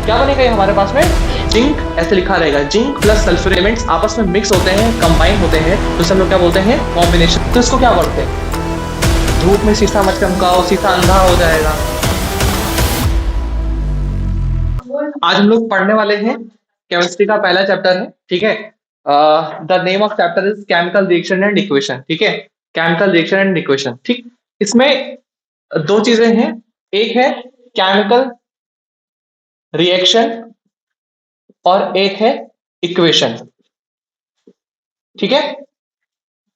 क्या बनेगा ये हमारे पास में, जिंक ऐसे लिखा रहेगा, जिंक प्लस सल्फ्यूर एलिमेंट्स आपस में मिक्स होते हैं, कंबाइन होते हैं, तो हम लोग क्या बोलते हैं, कॉम्बिनेशन। तो इसको क्या बोलते हैं, धूप में शीशा मत चमकाओ, शीशा अंधा हो जाएगा। आज हम लोग पढ़ने वाले हैं केमिस्ट्री का पहला चैप्टर है, ठीक है। The name of chapter is chemical reaction and equation, ठीक है, केमिकल रिएक्शन एंड इक्वेशन, ठीक। इसमें दो चीजें हैं, एक है केमिकल रिएक्शन और एक है इक्वेशन, ठीक है,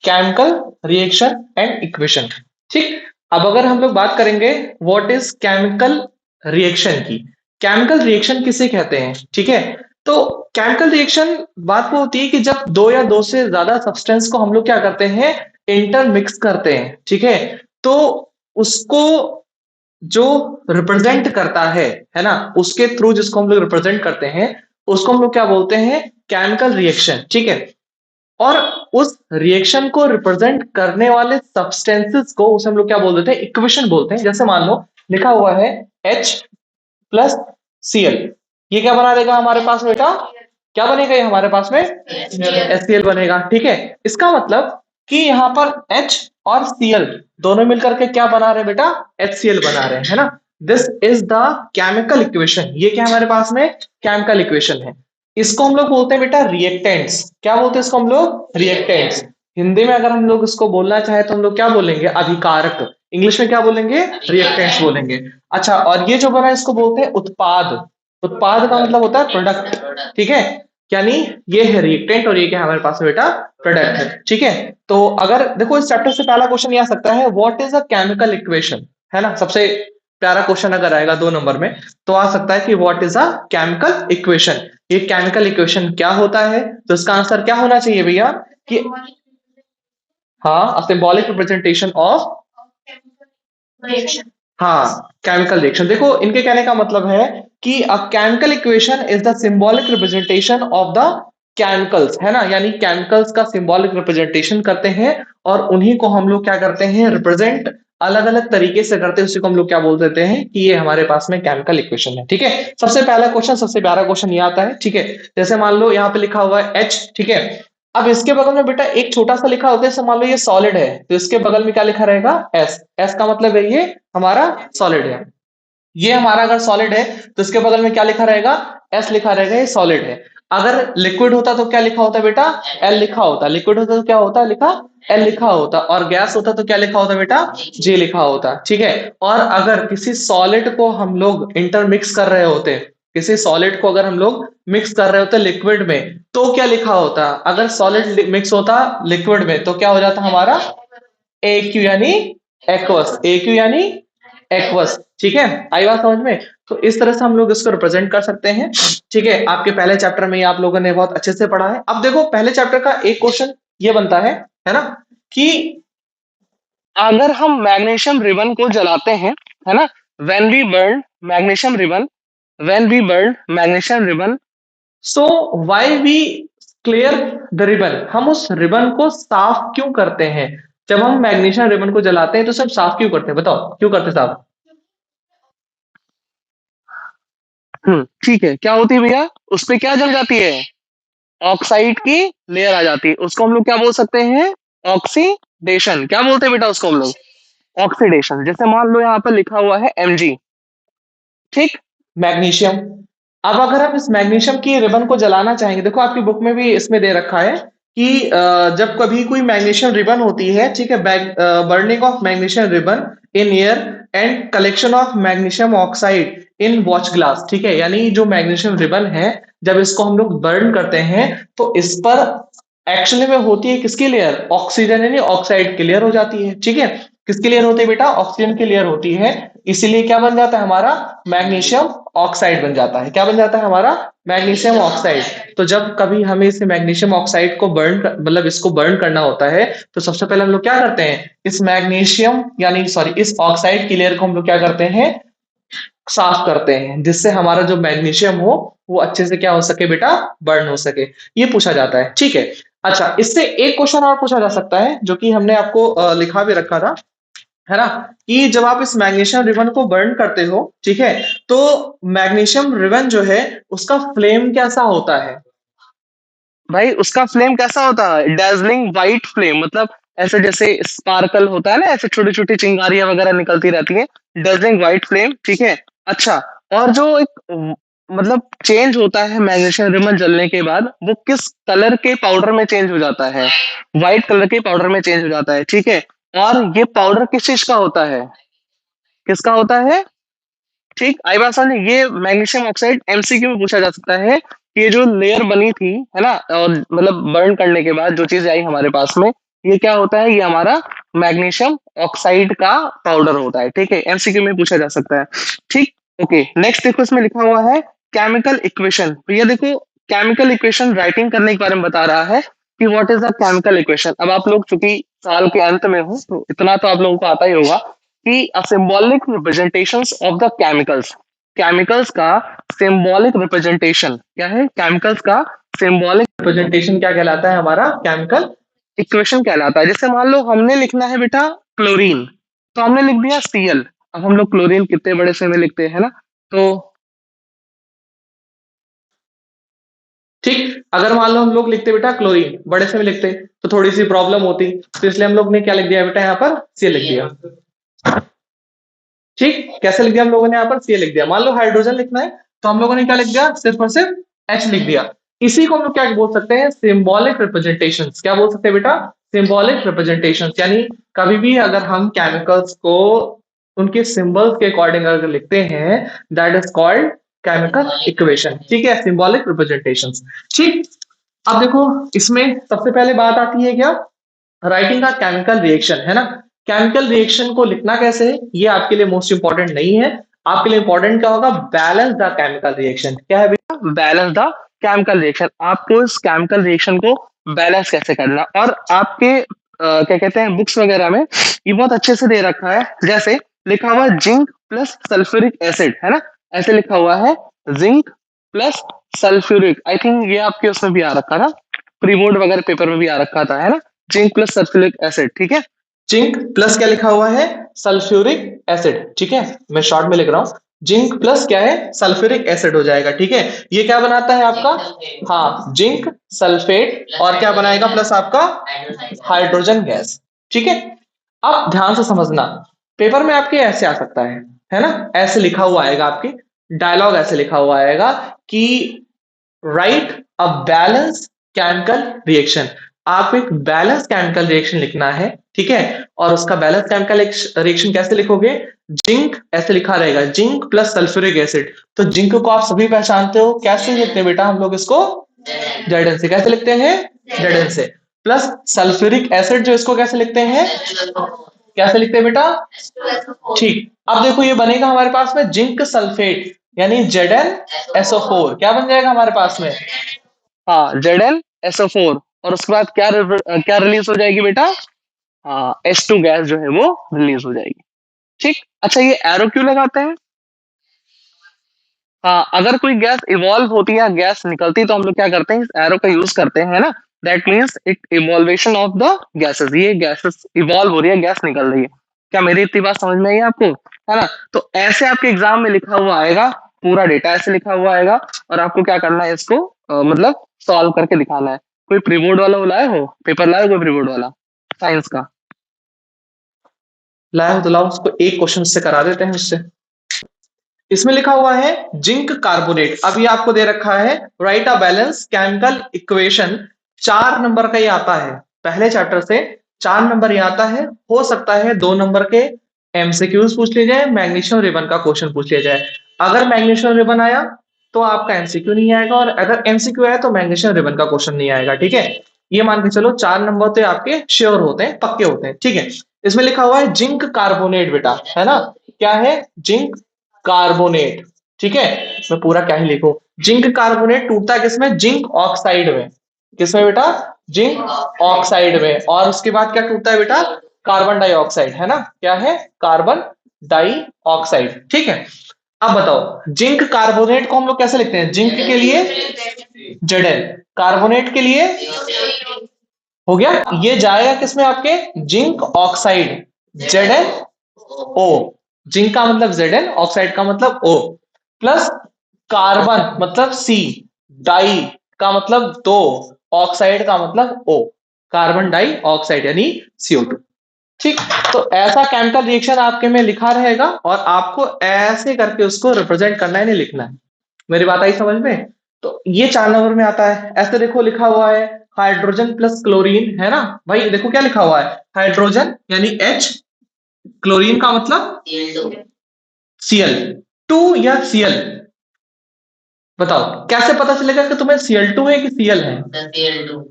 केमिकल रिएक्शन एंड इक्वेशन, ठीक। अब अगर हम लोग बात करेंगे व्हाट इज केमिकल रिएक्शन की, केमिकल रिएक्शन किसे कहते हैं, ठीक है। तो केमिकल रिएक्शन बात वो होती है कि जब दो या दो से ज्यादा सब्सटेंस को हम लोग क्या करते हैं, इंटरमिक्स करते हैं, ठीक है। तो उसको जो रिप्रेजेंट करता है ना, उसके थ्रू जिसको हम लोग रिप्रेजेंट करते हैं उसको हम लोग क्या बोलते हैं, केमिकल रिएक्शन, ठीक है। और उस रिएक्शन को रिप्रेजेंट करने वाले सब्सटेंसेस को उसे हम लोग क्या बोल देते हैं, इक्वेशन बोलते हैं। जैसे मान लो लिखा हुआ है H प्लस Cl, ये क्या बना देगा हमारे पास बेटा, क्या बनेगा ये हमारे पास में, HCl बनेगा, ठीक है। इसका मतलब कि यहाँ पर H और Cl दोनों मिलकर के क्या बना रहे हैं बेटा, HCl बना रहे हैं, है ना। This is the chemical equation, ये क्या हमारे पास में केमिकल इक्वेशन है। इसको हम लोग बोलते हैं बेटा रिएक्टेंट्स, क्या बोलते हैं इसको हम लोग, रिएक्टेंट्स। हिंदी में अगर हम लोग इसको बोलना चाहे तो हम लोग क्या बोलेंगे, अभिकारक, इंग्लिश में क्या बोलेंगे, रिएक्टेंट्स बोलेंगे। अच्छा, और ये जो बना इसको बोलते हैं उत्पाद, उत्पाद का मतलब होता है प्रोडक्ट, ठीक है। यानी ये है रिएक्टेंट और ये क्या हमारे पास में बेटा, प्रोडक्ट है, ठीक है। तो अगर देखो इस चैप्टर से पहला क्वेश्चन ये आ सकता है, what is a chemical equation, है ना, सबसे प्यारा क्वेश्चन अगर आएगा 2 नंबर में तो आ सकता है कि what is a chemical equation, ये केमिकल इक्वेशन क्या होता है। तो इसका आंसर क्या होना चाहिए भैया कि हाँ, सिंबॉलिक रिप्रेजेंटेशन ऑफ, हाँ, केमिकल रिएक्शन। देखो इनके कहने का मतलब है कि a chemical equation is the symbolic representation of the chemicals, है ना, यानी केमिकल्स का सिंबॉलिक रिप्रेजेंटेशन करते हैं और उन्हीं को हम लोग क्या करते हैं, रिप्रेजेंट अलग अलग तरीके से करते हैं, उसी को हम लोग क्या बोल देते हैं कि ये हमारे पास में केमिकल इक्वेशन है, ठीक है। सबसे पहला क्वेश्चन, सबसे प्यारा क्वेश्चन ये आता है, ठीक है। जैसे मान लो यहाँ पे लिखा हुआ है H, ठीक है। अब इसके बगल में बेटा एक छोटा सा लिखा होता है, जैसे मान लो ये सॉलिड है तो इसके बगल में क्या लिखा रहेगा, S, S का मतलब है ये हमारा सॉलिड है। ये हमारा अगर सॉलिड है तो इसके बगल में क्या लिखा रहेगा, S लिखा रहेगा, ये सॉलिड है। अगर लिक्विड होता तो क्या लिखा होता बेटा, L लिखा होता, लिक्विड होता तो क्या होता, लिखा L लिखा होता, और गैस होता तो क्या लिखा होता बेटा, G लिखा होता, ठीक है। और अगर किसी सॉलिड को हम लोग इंटरमिक्स कर रहे होते, किसी सॉलिड को अगर हम लोग मिक्स कर रहे होते लिक्विड में तो क्या लिखा होता, अगर सॉलिड मिक्स होता लिक्विड में तो क्या हो जाता हमारा, AQ यानी एक्वस, AQ यानी एक्वस, ठीक है। आई बात समझ में। तो इस तरह से हम लोग इसको रिप्रेजेंट कर सकते हैं, ठीक है। आपके पहले चैप्टर में ये आप लोगों ने बहुत अच्छे से पढ़ा है। अब देखो पहले चैप्टर का एक क्वेश्चन ये बनता है ना, कि अगर हम मैग्नीशियम रिबन को जलाते हैं, है ना, when we burn magnesium ribbon, when we burn magnesium ribbon, so why we clear the ribbon, हम उस रिबन को साफ क्यों करते हैं। जब हम मैग्नीशियम रिबन को जलाते हैं तो सब साफ क्यों करते हैं, बताओ क्यों करते हैं साफ। ठीक है, क्या होती है भैया, उस पे क्या जल जाती है, ऑक्साइड की लेयर आ जाती है, उसको हम लोग क्या बोल सकते हैं, ऑक्सीडेशन, क्या बोलते हैं बेटा उसको हम लोग, ऑक्सीडेशन। जैसे मान लो यहाँ पर लिखा हुआ है Mg, ठीक, मैग्नीशियम। अब अगर हम इस मैग्नीशियम की रिबन को जलाना चाहेंगे, देखो आपकी बुक में भी इसमें दे रखा है कि जब कभी कोई मैग्नीशियम रिबन होती है, ठीक है, burning of magnesium ribbon in air and collection of magnesium oxide in watch glass, ठीक है। यानी जो मैग्नीशियम रिबन है जब इसको हम लोग बर्न करते हैं तो इस पर एक्चुअली में होती है किसकी लेयर, ऑक्सीजन यानी ऑक्साइड की लेयर हो जाती है, ठीक है। किसकी लेयर होती है बेटा, ऑक्सीजन की लेयर होती है, इसीलिए क्या बन जाता है हमारा, मैग्नीशियम ऑक्साइड बन जाता है। क्या बन जाता है हमारा, मैग्नीशियम ऑक्साइड। तो जब कभी हमें इस मैग्नीशियम ऑक्साइड को बर्न मतलब इसको बर्न करना होता है तो सबसे पहले हम लोग क्या करते हैं, इस मैग्नीशियम यानी सॉरी इस ऑक्साइड की लेयर को हम लोग क्या करते हैं, साफ करते हैं, जिससे हमारा जो मैग्नीशियम हो वो अच्छे से क्या हो सके बेटा, बर्न हो सके। ये पूछा जाता है, ठीक है। अच्छा, इससे एक क्वेश्चन और पूछा जा सकता है जो कि हमने आपको लिखा भी रखा था, है ना, कि जब आप इस मैग्नीशियम रिबन को बर्न करते हो, ठीक है, तो मैग्नीशियम रिबन जो है उसका फ्लेम कैसा होता है भाई, उसका फ्लेम कैसा होता है, डेजलिंग व्हाइट फ्लेम, मतलब ऐसे जैसे स्पार्कल होता है ना, ऐसे छोटी छोटी चिंगारियां वगैरह निकलती रहती हैं, डेजलिंग व्हाइट फ्लेम, ठीक है। अच्छा, और जो एक मतलब चेंज होता है मैग्नीशियम रिबन जलने के बाद, वो किस कलर के पाउडर में चेंज हो जाता है, व्हाइट कलर के पाउडर में चेंज हो जाता है, ठीक है। और ये पाउडर किस चीज का होता है, किसका होता है, ठीक, आई बात समझ, ये मैग्नीशियम ऑक्साइड एमसीक्यू में पूछा जा सकता है कि ये जो लेयर बनी थी, है ना, और मतलब बर्न करने के बाद जो चीज आई हमारे पास में, ये क्या होता है, ये हमारा मैग्नीशियम ऑक्साइड का पाउडर होता है, ठीक है, एमसीक्यू में पूछा जा सकता है, ठीक। ओके, नेक्स्ट देखो इसमें लिखा हुआ है केमिकल इक्वेशन, तो ये देखो केमिकल इक्वेशन राइटिंग करने के बारे में बता रहा है कि what is a chemical equation. अब आप लोग चूंकि साल के अंत में हो तो इतना तो आप लोगों को आता ही होगा कि a symbolic representations of the chemicals, chemicals का सिंबॉलिक रिप्रेजेंटेशन क्या है, केमिकल्स का सिंबॉलिक रिप्रेजेंटेशन क्या कहलाता है, हमारा केमिकल इक्वेशन कहलाता है। जैसे मान लो हमने लिखना है बेटा क्लोरीन, तो हमने लिख दिया Cl। अब हम लोग क्लोरीन कितने बड़े से में लिखते हैं ना, तो ठीक, अगर मान लो हम लोग लिखते बेटा क्लोरीन बड़े से में लिखते तो थोड़ी सी प्रॉब्लम होती, तो इसलिए हम लोग ने क्या लिख दिया बेटा, यहाँ पर सी लिख दिया, ठीक, कैसे लिख दिया हम लोगों ने, यहाँ पर सी लिख दिया। मान लो हाइड्रोजन लिखना है तो हम लोगों ने क्या लिख दिया, सिर्फ और सिर्फ एच लिख दिया। इसी को हम लोग क्या बोल सकते हैं, सिंबॉलिक रिप्रेजेंटेशन, क्या बोल सकते हैं बेटा, सिंबॉलिक रिप्रेजेंटेशन, यानी कभी भी अगर हम केमिकल्स को उनके सिंबल्स के अकॉर्डिंग अगर लिखते हैं, that is called chemical equation, ठीक है, सिंबॉलिक रिप्रेजेंटेशन, ठीक। अब देखो इसमें सबसे पहले बात आती है क्या, राइटिंग का केमिकल रिएक्शन, है ना, केमिकल रिएक्शन को लिखना कैसे है ये आपके लिए मोस्ट इंपॉर्टेंट नहीं है, आपके लिए इंपॉर्टेंट क्या होगा, बैलेंस द केमिकल रिएक्शन, क्या है बेटा, बैलेंस द केमिकल रिएक्शन, आपको इस केमिकल रिएक्शन को बैलेंस कैसे करना। और आपके क्या कहते हैं बुक्स वगैरह में ये बहुत अच्छे से दे रखा है, जैसे लिखा हुआ है जिंक प्लस सल्फ्यूरिक एसिड, है ना, ऐसे लिखा हुआ है zinc plus sulphuric, I think ये आपके उसमें भी आ रखा था, प्री बोर्ड वगैरह पेपर में भी आ रखा था, है ना, जिंक प्लस सल्फ्यूरिक एसिड, ठीक है, जिंक प्लस क्या लिखा हुआ है, सल्फ्यूरिक एसिड, ठीक है, मैं शॉर्ट में लिख रहा हूं, जिंक प्लस क्या है, सल्फ्यूरिक एसिड हो जाएगा, ठीक है। ये क्या बनाता है आपका, हाँ, जिंक सल्फेट, और क्या बनाएगा प्लस आपका हाइड्रोजन गैस, ठीक है। अब ध्यान से समझना, पेपर में आपके ऐसे आ सकता है ना, ऐसे लिखा हुआ आएगा, आपकी डायलॉग ऐसे लिखा हुआ आएगा कि right a balance chemical reaction, आपको एक बैलेंस केमिकल रिएक्शन लिखना है, ठीक है, और उसका बैलेंस केमिकल रिएक्शन कैसे लिखोगे, जिंक ऐसे लिखा रहेगा, जिंक प्लस सल्फ्यूरिक एसिड, तो जिंक को आप सभी पहचानते हो, कैसे लिखते हैं बेटा हम लोग इसको, जेड से, कैसे लिखते हैं, जेड से, प्लस सल्फ्यूरिक एसिड जो इसको कैसे लिखते हैं, कैसे लिखते हैं बेटा, ठीक। अब देखो ये बनेगा हमारे पास में जिंक सल्फेट, यानी Zn SO4, क्या बन जाएगा हमारे पास में, हाँ, Zn SO4, और उसके बाद क्या रिलीज हो जाएगी बेटा, हाँ, H2 गैस जो है वो रिलीज हो जाएगी, ठीक। अच्छा, ये एरो क्यों लगाते हैं, हाँ, अगर कोई गैस इवॉल्व होती है या गैस निकलती है तो हम लोग क्या करते हैं, इस एरो का यूज करते हैं, है ना, that means it evolution of the gases, ये गैसेस इवॉल्व हो रही है, गैस निकल रही है, क्या मेरी इतनी बात समझ में आई आपको, है ना। तो ऐसे आपके एग्जाम में लिखा हुआ आएगा, पूरा डेटा ऐसे लिखा हुआ आएगा, और आपको क्या करना है, इसको मतलब सॉल्व करके दिखाना है। कोई प्रीबोर्ड वाला वो लाए हो, पेपर लाए हो कोई प्रीबोर्ड वाला साइंस का, लाए हो तो लाओ, उसको एक क्वेश्चन से करा देते हैं उससे। इसमें लिखा हुआ है जिंक कार्बोनेट, अभी आपको दे रखा है right a balance chemical equation, 4 number का ये आता है, पहले चैप्टर से 4 नंबर ये आता है, हो सकता है 2 नंबर के एमसीक्यूज पूछ लिए जाए, मैग्नीशियम रिबन का क्वेश्चन पूछ लिया जाए। अगर मैग्नीशियम रिबन आया तो आपका एमसीक्यू नहीं आएगा, और अगर एमसीक्यू आया तो मैग्नीशियम रिबन का क्वेश्चन नहीं आएगा, ठीक है। ये मान के चलो 4 नंबर तो आपके श्योर होते हैं, पक्के होते हैं, ठीक है। इसमें लिखा हुआ है जिंक कार्बोनेट बेटा, है ना, क्या है, जिंक कार्बोनेट, ठीक है, मैं पूरा क्या ही लिखूं, जिंक कार्बोनेट टूटता है किसमें, जिंक ऑक्साइड में, किसमें बेटा, जिंक ऑक्साइड में, और उसके बाद क्या टूटता है बेटा, कार्बन डाइऑक्साइड, है ना, क्या है, कार्बन डाइऑक्साइड, ठीक है। अब बताओ जिंक कार्बोनेट को हम लोग कैसे लिखते हैं, जिंक के लिए Zn, कार्बोनेट के लिए हो गया, ये जाएगा किसमें आपके, जिंक ऑक्साइड, Zn ओ, जिंक का मतलब Zn, ऑक्साइड का मतलब O, प्लस कार्बन मतलब C, डाई का मतलब दो, ऑक्साइड का मतलब O, कार्बन डाई ऑक्साइड यानी CO2। ठीक, तो ऐसा केमिकल रिएक्शन आपके में लिखा रहेगा और आपको ऐसे करके उसको रिप्रेजेंट करना है, नहीं लिखना है। मेरी बात आई समझ में? तो ये 4 नंबर में आता है। ऐसे देखो लिखा हुआ है हाइड्रोजन प्लस क्लोरीन, है ना भाई? देखो क्या लिखा हुआ है, हाइड्रोजन यानी H, क्लोरीन का मतलब Cl, 2 या Cl। बताओ कैसे पता चलेगा कि तुम्हें Cl2 है कि Cl है? Cl2।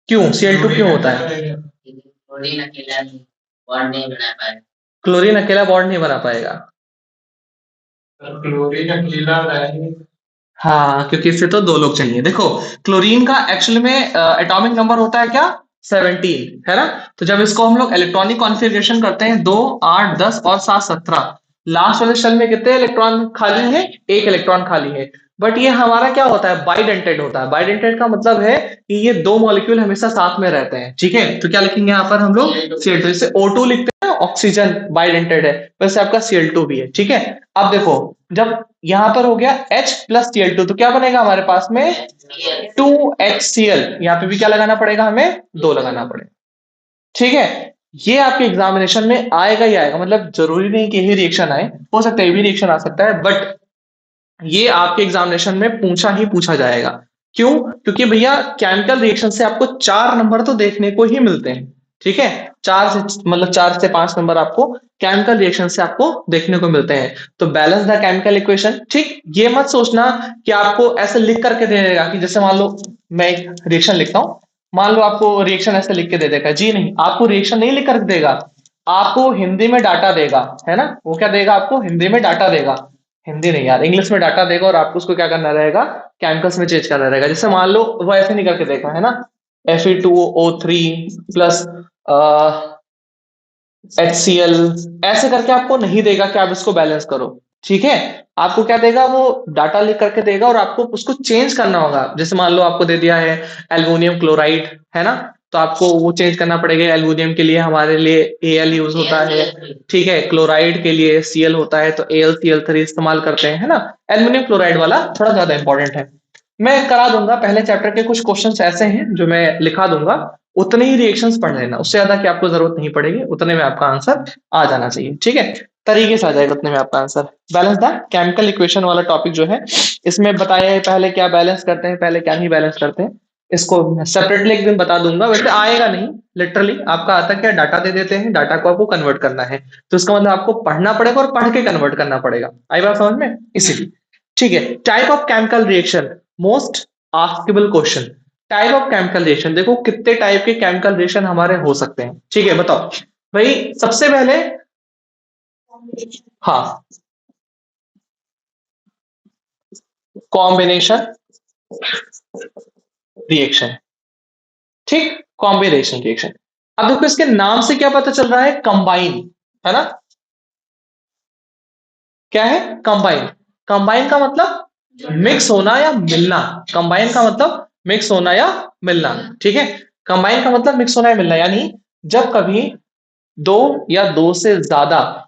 क्यों Cl2 क्यों होता है? क्लोरीन अकेला बॉन्ड नहीं बना पाएगा। क्लोरीन अकेला बॉन्ड नहीं बना पाएगा। क्लोरीन अकेला हाँ, क्योंकि इससे तो दो लोग चाहिए। देखो क्लोरीन का एक्चुअल में एटॉमिक नंबर होता है क्या, 17, है ना? तो जब इसको हम लोग इलेक्ट्रॉनिक कॉन्फ़िगरेशन करते हैं, 2, 8, 10 और 7, 17, लास्ट वाले शेल में कितने इलेक्ट्रॉन खाली है? एक इलेक्ट्रॉन खाली है। बट ये हमारा क्या होता है, बाइडेंटेड होता है। बाइडेंटेड का मतलब है कि ये दो मॉलिक्यूल हमेशा साथ में रहते हैं। ठीक है, तो क्या लिखेंगे यहाँ पर हम लोग? Cl2। जैसे O2 लिखते हैं, ऑक्सीजन बाइडेंटेड है, वैसे आपका Cl2 भी है। ठीक है, अब देखो जब यहां पर हो गया H प्लस Cl2, तो क्या बनेगा हमारे पास में? 2HCl। यहाँ पे भी क्या लगाना पड़ेगा हमें? 2 लगाना पड़ेगा। ठीक है, ये आपके एग्जामिनेशन में आएगा ही आएगा। मतलब जरूरी नहीं कि यही रिएक्शन आए, हो सकता है ये भी रिएक्शन आ सकता है, बट ये आपके एग्जामिनेशन में पूछा ही पूछा जाएगा। क्यों? क्योंकि भैया केमिकल रिएक्शन से आपको 4 नंबर तो देखने को ही मिलते हैं। ठीक है, 4 से 5 नंबर आपको केमिकल रिएक्शन से आपको देखने को मिलते हैं। तो बैलेंस द केमिकल इक्वेशन। ठीक, ये मत सोचना कि आपको ऐसे लिख करके दे देगा कि जैसे मान लो मैं एक रिएक्शन लिखता हूं, मान लो आपको रिएक्शन ऐसे लिख के दे देगा। जी नहीं, आपको रिएक्शन नहीं लिख कर देगा, आपको हिंदी में डाटा देगा, है ना? वो क्या देगा आपको? हिंदी में डाटा देगा। हिंदी नहीं यार, इंग्लिश में डाटा देगा और आपको उसको क्या करना रहेगा? केमिकल्स में चेंज करना रहेगा। जैसे मान लो वो ऐसे नहीं करके देखा, है ना? Fe2O3 प्लस HCl, ऐसे करके आपको नहीं देगा कि आप इसको बैलेंस करो। ठीक है, आपको क्या देगा? वो डाटा लिख करके देगा और आपको उसको चेंज करना होगा। जैसे मान लो आपको दे दिया है एल्युमिनियम क्लोराइड, है ना? तो आपको वो चेंज करना पड़ेगा। एल्युमिनियम के लिए हमारे लिए Al यूज होता है। ठीक है, क्लोराइड के लिए Cl होता है, तो AlCl3 इस्तेमाल करते हैं, है ना? एल्युमिनियम क्लोराइड वाला थोड़ा ज्यादा इंपॉर्टेंट है। मैं करा दूंगा, पहले चैप्टर के कुछ क्वेश्चंस ऐसे हैं जो मैं लिखा दूंगा, उतने ही रिएक्शंस पढ़ लेना, उससे ज्यादा की आपको जरूरत नहीं पड़ेगी, उतने में आपका आंसर आ जाना चाहिए। ठीक है, तरीके से आ जाएगा उतने में आपका answer. Balance the chemical equation वाला टॉपिक जो है, इसमें बताया है पहले क्या बैलेंस करते हैं, पहले क्या नहीं बैलेंस करते हैं। इसको सेपरेटली एक दिन बता दूंगा। वैसे आएगा नहीं, लिटरली आपका आता क्या, डाटा दे देते हैं, डाटा को आपको कन्वर्ट करना है, तो इसका मतलब आपको पढ़ना पड़ेगा और पढ़ के कन्वर्ट करना पड़ेगा। आई बात समझ में? इसीलिए। ठीक है, type of chemical reaction, most askable question. Type of chemical reaction, देखो कितने टाइप के केमिकल रिएक्शन हमारे हो सकते हैं। ठीक है, बताओ भाई। सबसे पहले, हाँ, कॉम्बिनेशन रिएक्शन। ठीक, कॉम्बिनेशन रिएक्शन। अब देखो इसके नाम से क्या पता चल रहा है? कंबाइन, है ना? क्या है? कंबाइन। कंबाइन का मतलब मिक्स होना या मिलना। कंबाइन का मतलब मिक्स होना या मिलना। ठीक है, कंबाइन का मतलब मिक्स होना या मिलना, यानी जब कभी दो या दो से ज्यादा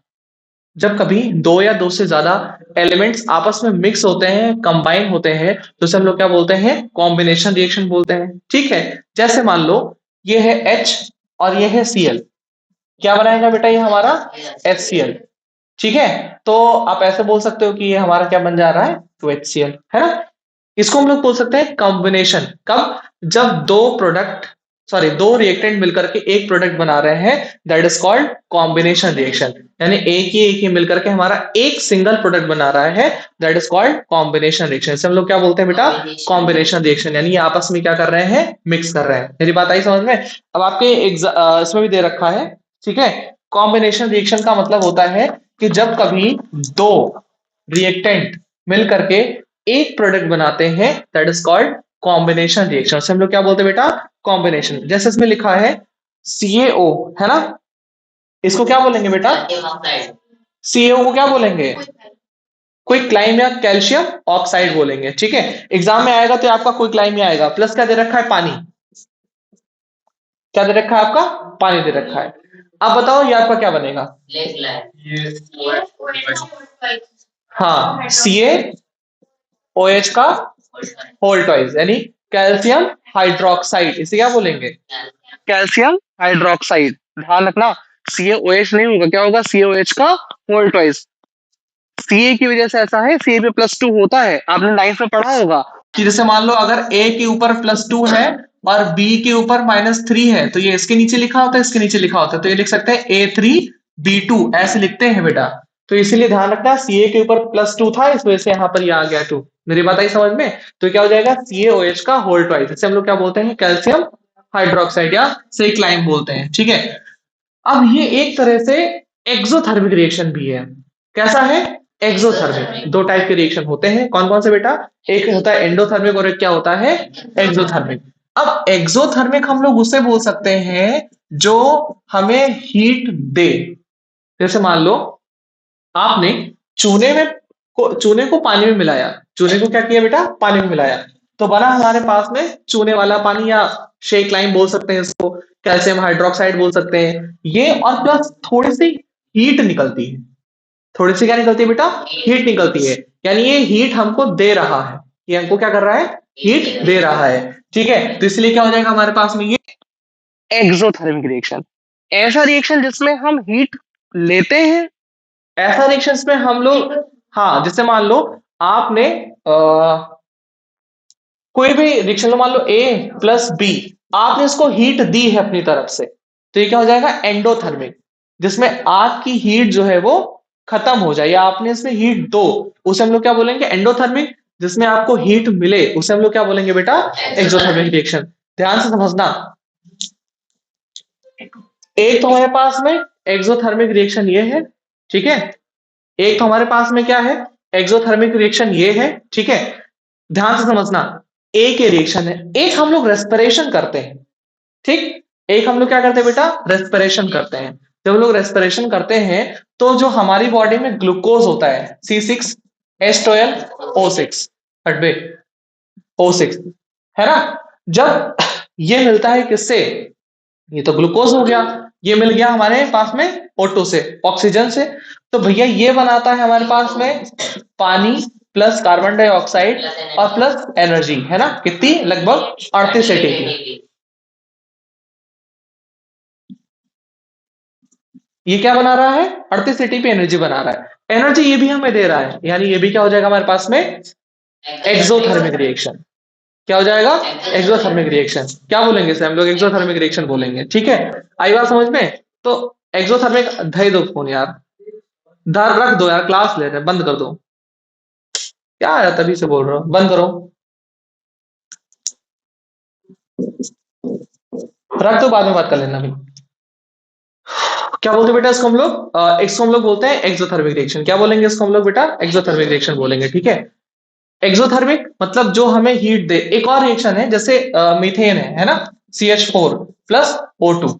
जब कभी दो या दो से ज्यादा एलिमेंट्स आपस में मिक्स होते हैं, कंबाइन होते हैं, तो उसे हम लोग क्या बोलते हैं? कॉम्बिनेशन रिएक्शन बोलते हैं। ठीक है, जैसे मान लो ये है H और ये है Cl, क्या बनाएगा बेटा ये हमारा? HCl। ठीक है, तो आप ऐसे बोल सकते हो कि ये हमारा क्या बन जा रहा है? 2HCl, है ना? इसको हम लोग बोल सकते हैं कॉम्बिनेशन। कब? जब दो प्रोडक्ट, सॉरी, दो रिएक्टेंट मिलकर के एक प्रोडक्ट बना रहे हैं, that is called combination reaction. यानी एक ही मिलकर के हमारा एक सिंगल प्रोडक्ट बना रहा है, that is called combination reaction. इसे हम लोग क्या बोलते हैं बेटा? Combination reaction. यानी ये आपस में क्या कर रहे हैं? मिक्स कर रहे हैं। मेरी बात आई समझ में? अब आपके इसमें भी दे रखा है। ठीक है, कॉम्बिनेशन रिएक्शन का मतलब होता है कि जब कभी दो रिएक्टेंट मिल करके एक प्रोडक्ट बनाते हैं, that is called combination reaction. से हम लोग क्या बोलते हैं बेटा? कॉम्बिनेशन। जैसे इसमें लिखा है CaO, है ना? इसको क्या बोलेंगे बेटा? CaO को क्या बोलेंगे? क्विक लाइम या कैल्शियम ऑक्साइड बोलेंगे। ठीक है, एग्जाम में आएगा तो आपका क्विक लाइम ही आएगा, प्लस क्या दे रखा है? पानी। क्या दे रखा है आपका? पानी दे रखा है। अब बताओ ये आपका क्या बनेगा? हाँ, CaOH का होल ट्वाइस, यानी कैल्शियम हाइड्रोक्साइड, इसे क्या बोलेंगे? Calcium hydroxide. ध्यान रखना, CaOH नहीं होगा, क्या होगा? CaOH का होल ट्वाइस। Ca की वजह से ऐसा है, Ca पे +2 होता है, आपने 9th में पढ़ा होगा कि जैसे मान लो अगर A के ऊपर +2 है और B के ऊपर -3 है, तो ये इसके नीचे लिखा होता है, इसके नीचे लिखा होता है, तो ये लिख सकते हैं A3B2, ऐसे लिखते हैं बेटा। तो इसीलिए ध्यान रखना, Ca के ऊपर +2 था, इस वजह से यहाँ पर ये आ गया 2। मेरी बात आई समझ में? तो क्या हो जाएगा? CaOH का होल ट्वाइस, इसे हम लोग क्या बोलते हैं? कैल्शियम हाइड्रोक्साइड या सेक्लाइम बोलते हैं, ठीक है। अब ये एक तरह से एक्सोथर्मिक रिएक्शन भी है। कैसा है? एक्सोथर्मिक। दो टाइप के रिएक्शन होते हैं, कौन कौन से बेटा? एक होता है एंडोथर्मिक और एक क्या होता है? एक्सोथर्मिक। अब एक्सोथर्मिक हम लोग उसे बोल सकते हैं जो हमें हीट दे। जैसे मान लो आपने चूने को पानी में मिलाया, चूने को क्या किया बेटा? पानी में मिलाया, तो बना हमारे पास में चूने वाला पानी, या शेक लाइम बोल सकते हैं इसको, कैल्शियम हाइड्रोक्साइड बोल सकते हैं ये, और प्लस थोड़ी सी हीट निकलती है। थोड़ी सी क्या निकलती है बेटा? हीट निकलती है, यानी ये हीट हमको दे रहा है, ये हमको क्या कर रहा है? हीट दे रहा है, ठीक है। तो इसलिए क्या हो जाएगा हमारे पास में? ये एक्सोथर्मिक रिएक्शन। ऐसा रिएक्शन जिसमें हम हीट लेते हैं, ऐसा रिएक्शंस में हम लोग, हाँ, जैसे मान लो आपने कोई भी रिएक्शन लो, मान लो A+B, आपने इसको हीट दी है अपनी तरफ से, तो ये क्या हो जाएगा? एंडोथर्मिक। जिसमें आपकी हीट जो है वो खत्म हो जाए, या आपने इसमें हीट दो, उसे हम लोग क्या बोलेंगे? एंडोथर्मिक। जिसमें आपको हीट मिले उसे हम लोग क्या बोलेंगे बेटा? Exothermic reaction. ध्यान से समझना, एक तो हमारे पास में एक्सोथर्मिक रिएक्शन ये है, ठीक है। एक तो हमारे पास में क्या है? एक्सोथर्मिक रिएक्शन ये है, ठीक है। ध्यान से समझना, एक ये रिएक्शन है, एक हम लोग रेस्पिरेशन करते हैं, ठीक। एक हम लोग क्या करते हैं बेटा? रेस्पिरेशन करते हैं। जब हम लोग रेस्पिरेशन करते हैं तो जो हमारी बॉडी में ग्लूकोज होता है, C6H12O6, हटबे O6, है ना। जब ये मिलता है किससे? ये तो ग्लूकोज हो गया, ये मिल गया हमारे पास में O2 से, ऑक्सीजन से। तो भैया ये बनाता है हमारे पास में पानी प्लस कार्बन डाइऑक्साइड और प्लस एनर्जी, है ना। कितनी? लगभग 38 ATP। ये क्या बना रहा है? 38 एटीपी एनर्जी बना रहा है। एनर्जी ये भी हमें दे रहा है, यानी ये भी क्या हो जाएगा हमारे पास में? Exothermic reaction. क्या हो जाएगा? Exothermic reaction. क्या बोलेंगे इसे हम लोग? एक्सोथर्मिक रिएक्शन बोलेंगे, ठीक है। आई बात समझ में? तो एक्सोथर्मिक, धय दो फोन यार, धर रख दो यार, क्लास ले रहे हैं, बंद कर दो। क्या है, तभी से बोल रहा हूँ, बंद करो, रख दो, बाद में बात कर लेना भी। क्या बोलते हैं बेटा इसको हम लोग? इसको हम लोग बोलते हैं एक्सोथर्मिक रिएक्शन। क्या बोलेंगे इसको हम लोग बेटा? एक्सोथर्मिक रिएक्शन बोलेंगे, ठीक है। एक्सोथर्मिक मतलब जो हमें हीट दे। एक और रिएक्शन है, जैसे मीथेन है ना, CH4+O2,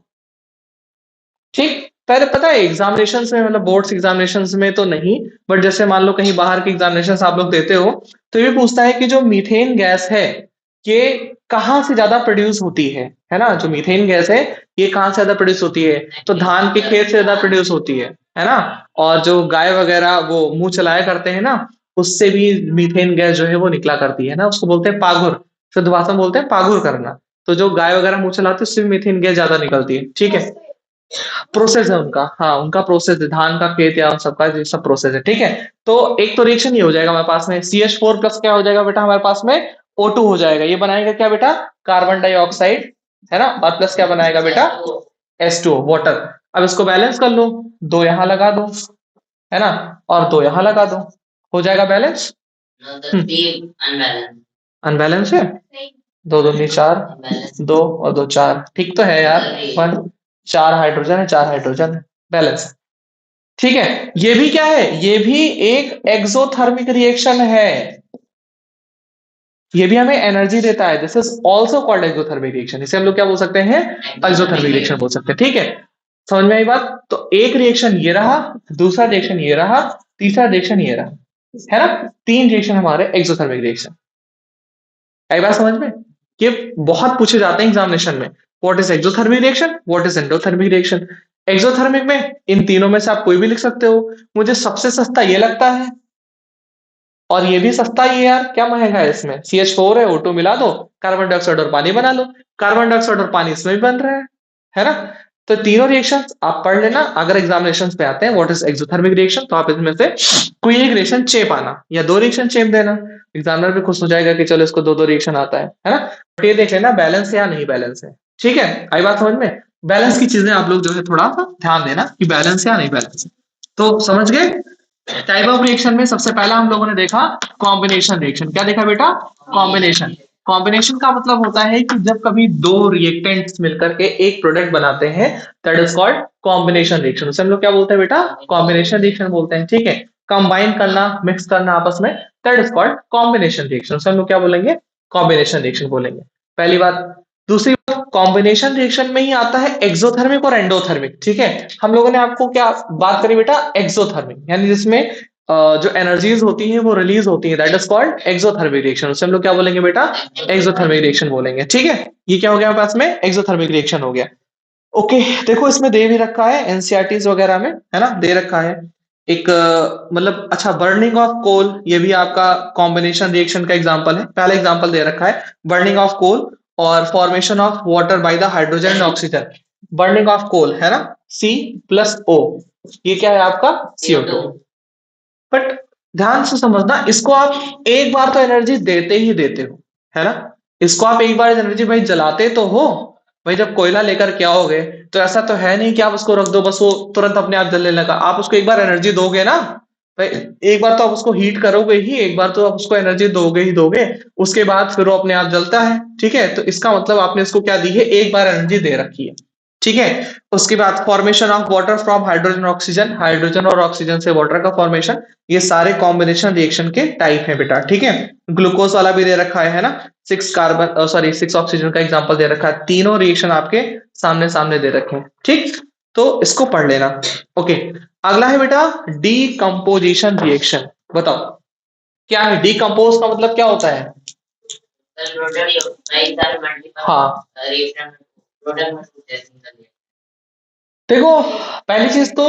ठीक। पहले पता है एग्जामिनेशन में, मतलब बोर्ड्स एग्जामिनेशन में तो नहीं, बट जैसे मान लो कहीं बाहर के एग्जामिनेशन आप लोग देते हो, तो ये पूछता है कि जो मीथेन गैस है ये कहाँ से ज्यादा प्रोड्यूस होती है ना। जो मीथेन गैस है ये कहाँ से ज्यादा प्रोड्यूस होती है? तो धान के खेत से ज्यादा प्रोड्यूस होती है ना। और जो गाय वगैरह वो मुंह चलाया करते हैं ना, उससे भी मीथेन गैस जो है वो निकला करती है ना, उसको बोलते हैं पागुर। शुद्ध भाषा में बोलते हैं पागुर करना। तो जो गाय वगैरह मुंह चलाते हैं उससे भी मीथेन गैस ज्यादा निकलती है, ठीक है। प्रोसेस है उनका, हाँ उनका प्रोसेस है, धान का खेत या उन सबका ये सब प्रोसेस है, ठीक है। तो एक तो रिएक्शन ये हो जाएगा हमारे पास में, CH4+ क्या हो जाएगा बेटा हमारे पास में? O2 हो जाएगा। ये बनाएगा क्या बेटा? कार्बन डाइऑक्साइड, है ना, और प्लस क्या बनाएगा बेटा? H2O, water. अब इसको बैलेंस कर लो, दो यहां लगा दो, है ना, और दो यहां लगा दो, हो जाएगा बैलेंस। अनबैलेंस है, दो दूनी चार, दो और दो चार, ठीक तो है यार। वन, चार हाइड्रोजन है, चार हाइड्रोजन है, बैलेंस, ठीक है। ये भी क्या है? ये भी एक एक्सोथर्मिक रिएक्शन है, ये भी हमें एनर्जी देता है। This is also called exothermic reaction. इसे हम लोग क्या बोल सकते हैं? एक्सोथर्मिक रिएक्शन बोल सकते हैं, ठीक है। समझ में आई बात? तो एक रिएक्शन ये रहा, दूसरा रिएक्शन ये रहा, तीसरा रिएक्शन ये रहा, है ना। तीन रिएक्शन हमारे एक्सोथर्मिक रिएक्शन। आई बात समझ में? ये बहुत पूछे जाते हैं एग्जामिनेशन में, what is exothermic reaction, what is endothermic reaction. Exothermic में इन तीनों में से आप कोई भी लिख सकते हो। मुझे सबसे सस्ता ये लगता है, और ये भी सस्ता ही है यार, क्या महंगा है इसमें, CH4 है, O2 मिला दो, कार्बन डाइऑक्साइड और पानी बना लो। कार्बन डाइऑक्साइड और पानी इसमें भी बन रहा है ना। तो तीनों रिएक्शन आप पढ़ लेना, अगर एग्जामिनेशन पे आते हैं व्हाट इज एक्सोथर्मिक रिएक्शन, तो आप इसमें से कोई एक रिएक्शन चेप आना या दो रिएक्शन चेप देना। एग्जामिनर भी खुश हो जाएगा कि चलो इसको दो दो रिएक्शन आता है ना। तो ये देख लेना बैलेंस है या नहीं बैलेंस है। ठीक है, आई बात समझ में। बैलेंस की चीजें आप लोग जो है थोड़ा सा ध्यान देना कि बैलेंस है या नहीं बैलेंस है। तो समझ गए। टाइप ऑफ रिएक्शन में सबसे पहला हम लोगों ने देखा कॉम्बिनेशन रिएक्शन। क्या देखा बेटा? कॉम्बिनेशन। कॉम्बिनेशन का मतलब होता है कि जब कभी दो रिएक्टेंट्स मिलकर के एक प्रोडक्ट बनाते हैं, that is called combination reaction. उसे हम लोग क्या बोलते हैं बेटा? कॉम्बिनेशन रिएक्शन बोलते हैं। ठीक है, कंबाइन करना, मिक्स करना आपस में, that is called combination reaction. उसे हम लोग क्या बोलेंगे? कॉम्बिनेशन रिएक्शन बोलेंगे। पहली बात। दूसरी बात, कॉम्बिनेशन रिएक्शन में ही आता है एक्सोथर्मिक और एंडोथर्मिक। ठीक है, हम लोगों ने आपको क्या बात करी बेटा? एक्सोथर्मिक, यानी जिसमें जो एनर्जीज होती हैं वो रिलीज होती है, that is called exothermic reaction. उसे हम लोग क्या बोलेंगे बेटा? एक्सोथर्मिक रिएक्शन बोलेंगे। ठीक है, ये क्या हो गया हमारे पास में? एक्सोथर्मिक रिएक्शन हो गया। ओके, देखो इसमें दे भी रखा है एनसीईआरटीज वगैरह में, है ना, दे रखा है एक मतलब अच्छा, बर्निंग ऑफ कोल, ये भी आपका कॉम्बिनेशन रिएक्शन का एग्जांपल है। पहला एग्जांपल दे रखा है बर्निंग ऑफ कोल और formation of water by the hydrogen and oxygen. Burning of coal है ना, C+O, ये क्या है आपका? CO2। बट ध्यान से समझना, इसको आप एक बार तो एनर्जी देते ही देते हो, है ना। इसको आप एक बार एनर्जी भाई जलाते तो हो। भाई जब कोयला लेकर के आओगे तो ऐसा तो है नहीं कि आप उसको रख दो बस वो तुरंत अपने आप जलने लगा। आप उसको एक बार एनर्जी दोगे ना भाई, एक बार तो आप उसको हीट करोगे ही, एक बार तो आप उसको एनर्जी दोगे ही दोगे, उसके बाद फिर वो अपने आप जलता है। ठीक है, तो इसका मतलब आपने इसको क्या दी है? एक बार एनर्जी दे रखी है। ठीक है, उसके बाद formation of water from hydrogen oxygen, hydrogen और ऑक्सीजन से वाटर का फॉर्मेशन, ये सारे कॉम्बिनेशन रिएक्शन के टाइप है बेटा। ठीक है, ग्लूकोज वाला भी दे रखा है ना, 6 कार्बन सॉरी 6 ऑक्सीजन का एग्जांपल दे रखा है। तीनों रिएक्शन आपके सामने सामने दे रखे हैं। ठीक, तो इसको पढ़ लेना। ओके, अगला है बेटा डीकंपोजिशन रिएक्शन। बताओ क्या है डीकंपोज का मतलब, क्या होता है? हाँ, देखो पहली चीज तो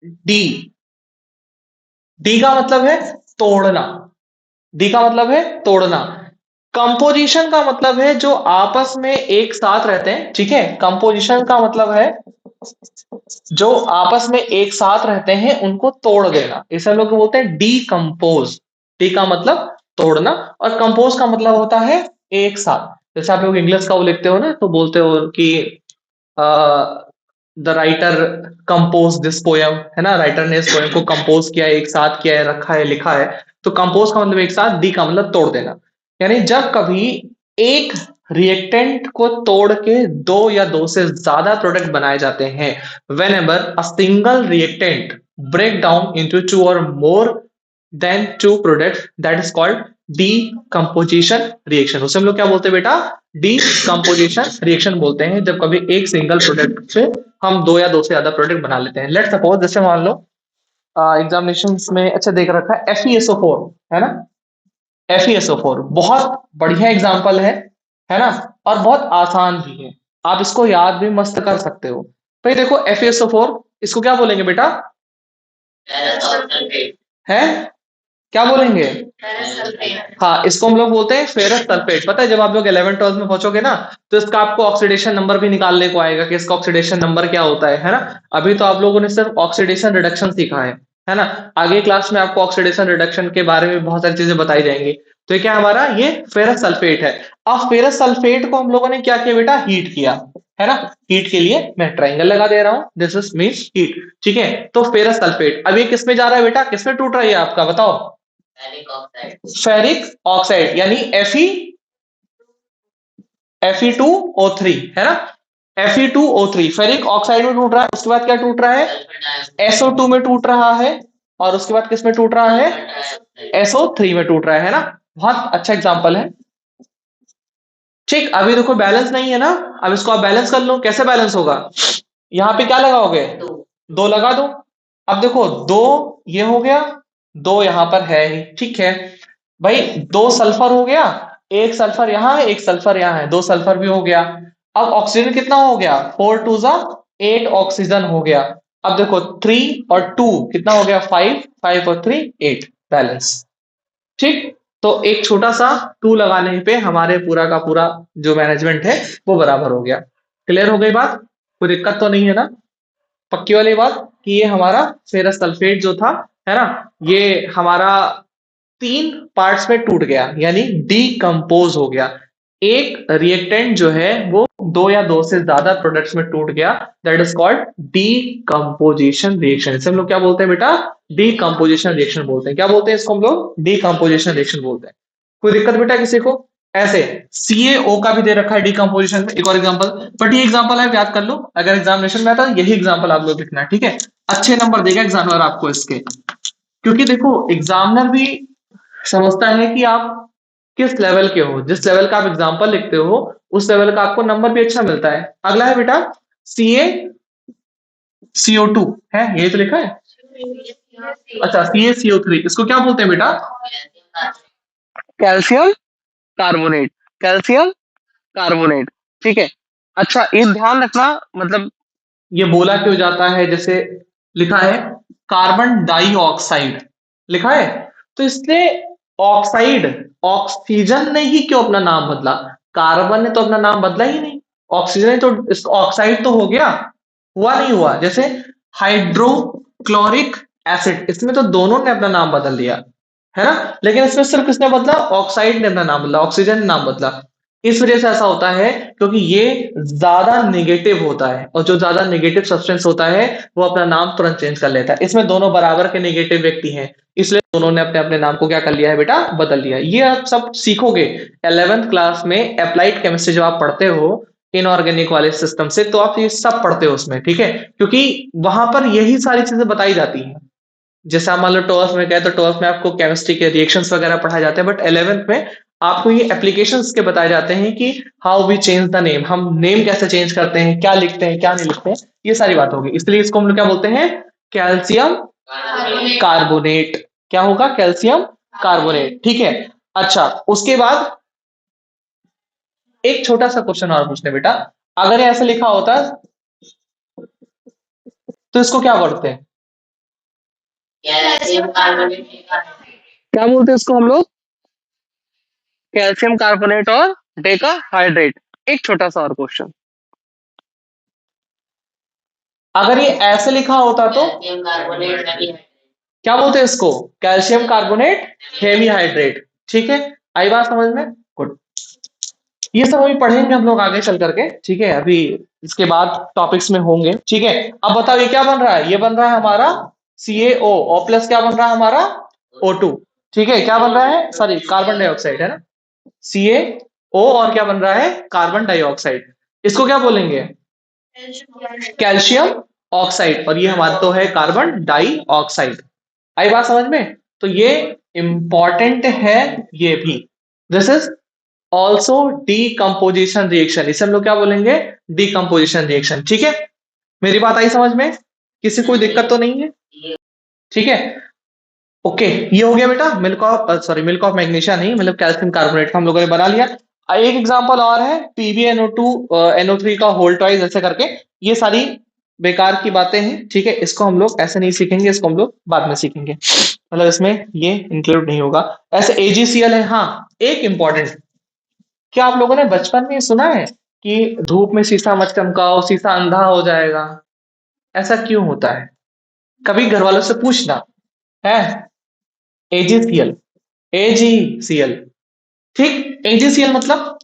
डी, डी का मतलब है तोड़ना। डी का मतलब है तोड़ना। कंपोजिशन का मतलब है जो आपस में एक साथ रहते हैं। ठीक है, कंपोजिशन का मतलब है जो आपस में एक साथ रहते हैं उनको तोड़ देना, इसे हम लोग बोलते हैं डीकंपोज। डी का मतलब तोड़ना, और कंपोज का मतलब होता है एक साथ। जैसे आप लोग इंग्लिश का वो लिखते हो ना, तो बोलते हो कि the writer compose this poem, है ना, राइटर ने इस पोयम को कंपोज किया है, एक साथ किया है, रखा है, लिखा है। तो कंपोज का मतलब एक साथ, डी का मतलब तोड़ देना। यानी जब कभी एक रिएक्टेंट को तोड़ के दो या दो से ज्यादा प्रोडक्ट बनाए जाते हैं, whenever a single reactant break down into two और more than two product, that is called decomposition reaction. उसे हम लोग क्या बोलते हैं बेटा? डीकंपोजिशन रिएक्शन बोलते हैं, जब कभी एक सिंगल प्रोडक्ट से हम दो या दो से ज्यादा प्रोडक्ट बना लेते हैं। लेट सपोज, जैसे मान लो एग्जामिनेशन में अच्छा देख रखा है FeSO4, है ना। FeSO4 बहुत बढ़िया एग्जाम्पल है ना, और बहुत आसान भी है। आप इसको याद भी मस्त कर सकते हो। भाई देखो FeSO4, इसको क्या बोलेंगे बेटा? है, क्या बोलेंगे? हाँ, इसको हम लोग बोलते हैं फेरस सल्फेट। पता है जब आप लोग 11 12 में पहुंचोगे ना, तो इसका आपको ऑक्सीडेशन नंबर भी निकालने को आएगा कि इसका ऑक्सीडेशन नंबर क्या होता है ना। अभी तो आप लोगों ने सिर्फ ऑक्सीडेशन रिडक्शन सीखा है ना। आगे क्लास में आपको ऑक्सीडेशन रिडक्शन के बारे में बहुत सारी चीजें बताई जाएंगी। तो ये क्या हमारा, ये फेरस सल्फेट है। अब फेरस सल्फेट को हम लोगों ने क्या किया बेटा? हीट किया, है ना। हीट के लिए मैं ट्राइंगल लगा दे रहा हूं, दिस इज मींस हीट। ठीक है, तो फेरस सल्फेट अब ये किस में जा रहा है बेटा? किस में टूट रहा है आपका, बताओ? फेरिक ऑक्साइड, यानी Fe2O3, है ना। Fe2O3 फेरिक ऑक्साइड में टूट रहा है। उसके बाद क्या टूट रहा है? SO2 में टूट रहा है। और उसके बाद किस में टूट रहा है? SO3 में टूट रहा है ना। बहुत अच्छा एग्जांपल है। ठीक, अभी देखो बैलेंस नहीं है ना, अब इसको आप बैलेंस कर लो। कैसे बैलेंस होगा? यहाँ पे क्या लगाओगे? दो लगा दो। अब देखो दो ये हो गया, दो यहां पर है ही। ठीक है भाई, दो सल्फर हो गया, एक सल्फर यहां है, एक सल्फर यहां है, दो सल्फर भी हो गया। अब ऑक्सीजन कितना हो गया? 4 2 जा 8 ऑक्सीजन हो गया। अब देखो 3 और 2 कितना हो गया, 5, 5 और 3 8, बैलेंस। ठीक, तो एक छोटा सा 2 लगाने पे हमारे पूरा का पूरा जो मैनेजमेंट है वो बराबर हो गया। क्लियर हो गई बात, कोई दिक्कत तो नहीं है ना? पक्की वाली बात कि ये हमारा फेरस सल्फेट जो था, है ना, ये हमारा 3 पार्ट्स में टूट गया, यानी डीकंपोज हो गया। एक रिएक्टेंट जो है वो 2 या 2 से ज्यादा प्रोडक्ट्स में टूट गया, that is called decomposition reaction. इसे हम लोग क्या बोलते हैं बेटा? डीकंपोजिशन रिएक्शन बोलते हैं। क्या बोलते हैं इसको हम लोग? डीकंपोजिशन रिएक्शन बोलते हैं। कोई दिक्कत बेटा किसी को? ऐसे CaO का भी दे रखा है डीकंपोजिशन में, एक और एग्जांपल। बट ये एग्जांपल है, याद कर लो, अगर एग्जामिनेशन में आता है यही एग्जांपल आप लोग लिखना है, ठीक है? अच्छे नंबर देगा एग्जामिनर आपको इसके, क्योंकि देखो एग्जामिनर भी समझता है कि आप किस लेवल के हो। जिस लेवल का आप एग्जाम्पल लिखते हो उस लेवल का आपको नंबर भी अच्छा मिलता है। अगला है बेटा CaCO2, है यही तो लिखा है। अच्छा, CaCO3, इसको क्या बोलते हैं बेटा? कैल्शियम कार्बोनेट, कैल्शियम कार्बोनेट, ठीक है। अच्छा, ये ध्यान रखना, मतलब ये बोला क्यों जाता है, जैसे लिखा है कार्बन डाइऑक्साइड लिखा है, तो इसने ऑक्साइड, ऑक्सीजन ने ही क्यों अपना नाम बदला? कार्बन ने तो अपना नाम बदला ही नहीं, ऑक्सीजन ने तो, इस ऑक्साइड तो हो गया, हुआ नहीं हुआ? जैसे हाइड्रोक्लोरिक एसिड, इसमें तो दोनों ने अपना नाम बदल दिया, है ना, लेकिन इसमें सिर्फ किसने बदला? ऑक्साइड ने अपना नाम बदला, ऑक्सीजन ने नाम बदला। इस वजह से ऐसा होता है क्योंकि ये ज्यादा नेगेटिव होता है, और जो ज्यादा नेगेटिव सब्सटेंस होता है वो अपना नाम तुरंत चेंज कर लेता है। इसमें दोनों बराबर के नेगेटिव व्यक्ति हैं, इसलिए दोनों ने अपने अपने नाम को क्या कर लिया है बेटा? बदल लिया। ये आप सब सीखोगे 11th क्लास में, अप्लाइड केमिस्ट्री जब आप पढ़ते हो इनऑर्गेनिक वाले सिस्टम से, तो आप ये सब पढ़ते हो उसमें, ठीक है, क्योंकि वहां पर यही सारी चीजें बताई जाती हैं। जैसे आप मान लो टॉस में गए तो टॉस में आपको केमिस्ट्री के रिएक्शंस वगैरह पढ़ाए जाते हैं, बट 11th में आपको ये एप्लीकेशंस के बताए जाते हैं कि how we change the name, हम नेम कैसे चेंज करते हैं, क्या लिखते हैं क्या नहीं लिखते हैं, ये सारी बात होगी। इसलिए इसको हम लोग क्या बोलते हैं? Calcium carbonate. क्या होगा? कैल्शियम कार्बोनेट, ठीक है। अच्छा, उसके बाद एक छोटा सा क्वेश्चन और पूछते हैं बेटा, अगर ये ऐसे लिखा होता तो इसको क्या बोलते हैं? कैल्शियम कार्बोनेट, क्या बोलते हैं इसको हम लोग? कैल्शियम कार्बोनेट और डेका हाइड्रेट। एक छोटा सा और क्वेश्चन, अगर ये ऐसे लिखा होता तो क्या बोलते हैं इसको? कैल्शियम कार्बोनेट हेवी हाइड्रेट, ठीक है। आई बात समझ में? गुड। ये सब अभी पढ़ेंगे हम लोग आगे चल करके, ठीक है, अभी इसके बाद टॉपिक्स में होंगे, ठीक है। अब बताओ ये क्या बन रहा है? ये बन रहा है हमारा CaO, और प्लस क्या बन रहा है हमारा? O2, ठीक है। क्या बन रहा है? सॉरी, कार्बन डाइऑक्साइड है ना, CaO, और क्या बन रहा है? Carbon dioxide. इसको क्या बोलेंगे? कैल्शियम ऑक्साइड, और ये हमारा तो है कार्बन डाइऑक्साइड। आई बात समझ में? तो ये इंपॉर्टेंट है ये भी। This is also decomposition reaction, इसे हम लोग क्या बोलेंगे? डीकंपोजिशन रिएक्शन, ठीक है। मेरी बात आई समझ में? किसी कोई दिक्कत तो नहीं है? ठीक है, ओके। ये हो गया बेटा milk of, sorry milk of magnesia नहीं, मतलब कैल्शियम कार्बोनेट का हम लोगों ने बना लिया। एक एग्जांपल और है PbNO2 NO3 का होल ट्वाइस ऐसे करके। ये सारी बेकार की बातें हैं, ठीक है, इसको हम लोग ऐसे नहीं सीखेंगे, इसको हम लोग बाद में सीखेंगे, मतलब इसमें ये इंक्लूड नहीं होगा। ऐसे AgCl है। हाँ, एक इंपॉर्टेंट, क्या आप लोगों ने बचपन में सुना है कि धूप में शीशा मत चमकाओ, शीशा अंधा हो जाएगा? ऐसा क्यों होता है? कभी घर वालों से पूछना है। AgCl, AgCl, ठीक। AgCl मतलब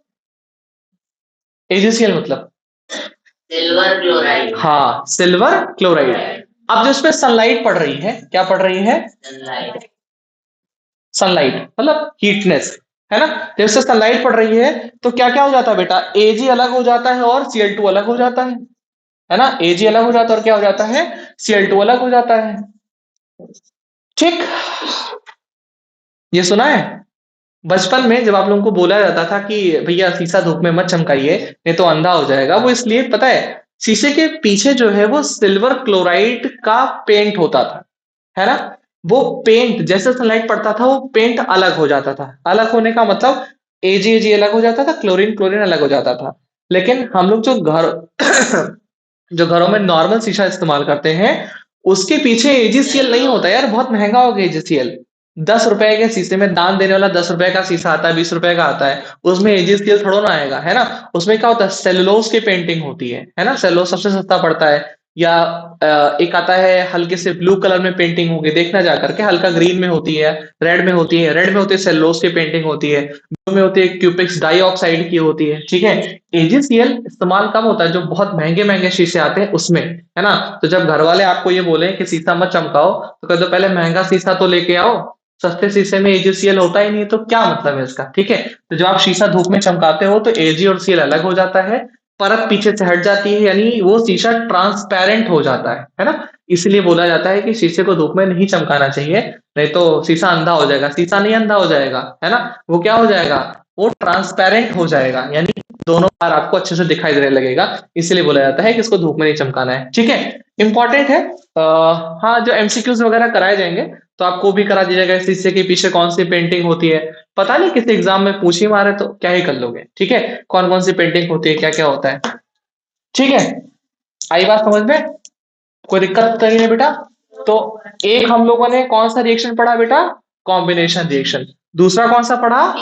सिल्वर क्लोराइड, हाँ सिल्वर क्लोराइड। अब जो इसमें सनलाइट पड़ रही है, क्या पड़ रही है? सनलाइट मतलब हीटनेस, है ना। जब इससे सनलाइट पड़ रही है तो क्या क्या हो जाता है बेटा? Ag अलग हो जाता है और Cl2 अलग हो जाता है ना। Ag अलग हो जाता है और क्या हो जाता है? Cl2 अलग हो जाता है, ठीक। ये सुना है बचपन में जब आप लोगों को बोला जाता था कि भैया शीशा धूप में मत चमकाइए नहीं तो अंधा हो जाएगा, वो इसलिए पता है, शीशे के पीछे जो है वो सिल्वर क्लोराइड का पेंट होता था, है ना। वो पेंट जैसे सनलाइट पड़ता था वो पेंट अलग हो जाता था। अलग होने का मतलब Ag अलग हो जाता था, क्लोरीन क्लोरीन अलग हो जाता था। लेकिन हम लोग जो घर जो घरों में नॉर्मल शीशा इस्तेमाल करते हैं, उसके पीछे एजीसीएल नहीं होता यार, बहुत महंगा हो गया एजीसीएल। 10 रुपए के शीशे में दान देने वाला 10 रुपए का शीशा आता है, 20 रुपए का आता है, उसमें एजीसीएल थोड़ा ना आएगा, है ना। उसमें क्या होता है, सेलुलोज की पेंटिंग होती है ना, सेलुलोज सबसे सस्ता पड़ता है। या एक आता है हल्के से ब्लू कलर में पेंटिंग होगी, देखना जा करके, हल्का ग्रीन में होती है, रेड में होती है, रेड में होती है सेलुलोज की पेंटिंग होती है, ब्लू में होती है क्यूपिक्स डाइऑक्साइड की होती है, ठीक है। एजीसीएल इस्तेमाल कब होता है, जो बहुत महंगे महंगे शीशे आते हैं उसमें, है ना। तो जब घर वाले आपको ये बोले कि शीशा मत चमकाओ, तो कह दो पहले महंगा शीशा तो लेके आओ, सस्ते शीशे में एजीसीएल होता ही नहीं, तो क्या मतलब है इसका, ठीक है। तो जब आप शीशा धूप में चमकाते हो तो एजी और सीएल अलग हो जाता है, परत पीछे से हट जाती है, यानी वो शीशा ट्रांसपेरेंट हो जाता है ना। इसलिए बोला जाता है कि शीशे को धूप में नहीं चमकाना चाहिए, नहीं तो शीशा अंधा हो जाएगा। शीशा नहीं अंधा हो जाएगा, है ना, वो क्या हो जाएगा, वो ट्रांसपेरेंट हो जाएगा, यानी दोनों बार आपको अच्छे से दिखाई देने लगेगा। इसलिए बोला जाता है कि इसको धूप में नहीं चमकाना है, ठीक है। इंपॉर्टेंट है। हाँ, जो एमसीक्यूज वगैरह कराए जाएंगे तो आपको भी करा दिया जाएगा, इस शीशे के पीछे कौन सी पेंटिंग होती है। पता नहीं किसी एग्जाम में पूछ ही मारे तो क्या ही कर लोगे, ठीक है, कौन कौन सी पेंटिंग होती है, क्या क्या होता है, ठीक है। आई बात समझ में, कोई दिक्कत तो नहीं है बेटा। तो एक हम लोगों ने कौन सा रिएक्शन पढ़ा बेटा, कॉम्बिनेशन रिएक्शन। दूसरा कौन सा पढ़ा,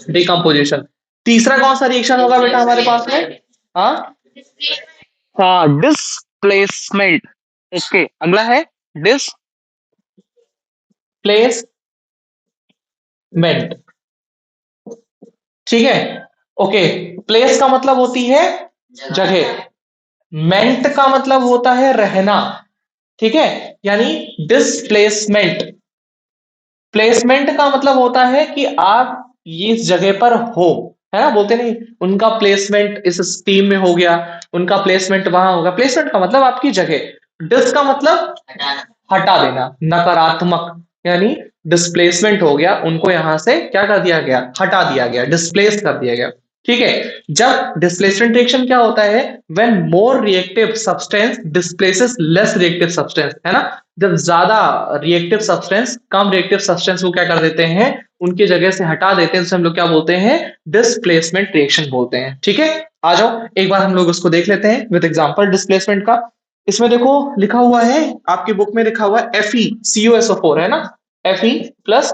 डिकम्पोजिशन। तीसरा कौन सा रिएक्शन होगा बेटा हमारे पास में, हाँ, हाँ, डिस्प्लेसमेंट। ओके, अगला है डिस्प्लेसमेंट, ठीक है। ओके, प्लेस का मतलब होती है जगह, मेंट का मतलब होता है रहना, ठीक है। यानी डिस्प्लेसमेंट, प्लेसमेंट का मतलब होता है कि आप इस जगह पर हो, है ना, बोलते नहीं उनका प्लेसमेंट इस टीम में हो गया, उनका प्लेसमेंट वहां होगा। प्लेसमेंट का मतलब आपकी जगह, डिस का मतलब हटा देना, नकारात्मक, यानी डिस्प्लेसमेंट हो गया, उनको यहां से क्या कर दिया गया, हटा दिया गया, डिस्प्लेस कर दिया गया, ठीक है। जब डिस्प्लेसमेंट रिएक्शन क्या होता है, when more reactive substance displaces less reactive substance, है ना। जब ज्यादा रिएक्टिव सब्सटेंस कम रिएक्टिव सब्सटेंस को क्या कर देते हैं, उनकी जगह से हटा देते हैं, तो हम लोग क्या बोलते हैं, डिस्प्लेसमेंट रिएक्शन बोलते हैं, ठीक है। आ जाओ एक बार हम लोग उसको देख लेते हैं विद एग्जांपल डिस्प्लेसमेंट का। इसमें देखो लिखा हुआ है, आपकी बुक में लिखा हुआ है FeCuSO4, है ना, Fe प्लस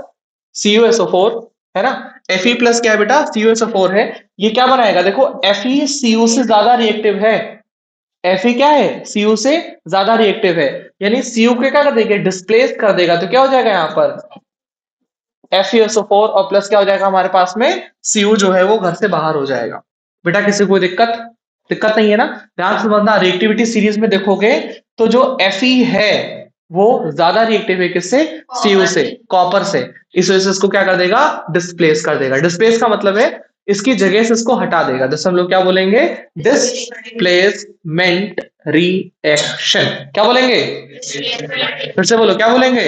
CuSO4, है ना। Fe प्लस क्या है बेटा, CuSO4 है। ये क्या बनाएगा, देखो Fe Cu से ज्यादा रिएक्टिव है, Fe क्या है, Cu से ज्यादा रिएक्टिव है, यानी Cu के क्या कर देगा, डिस्प्लेस कर देगा, तो क्या हो जाएगा यहाँ पर FeSO4 और प्लस क्या हो जाएगा हमारे पास में, Cu जो है वो घर से बाहर हो जाएगा। बेटा किसी को कोई दिक्कत, दिक्कत नहीं है ना। ध्यान से समझना, रिएक्टिविटी सीरीज में देखोगे तो जो Fe है वो ज्यादा रिएक्टिव है किससे, Cu से, कॉपर से। इस वजह से इसको क्या कर देगा, डिस्प्लेस कर देगा। डिस्प्लेस का मतलब है इसकी जगह से इसको हटा देगा, जैसे हम लोग क्या बोलेंगे, डिस्प्लेसमेंट रिएक्शन। क्या बोलेंगे, फिर से बोलो, क्या बोलेंगे,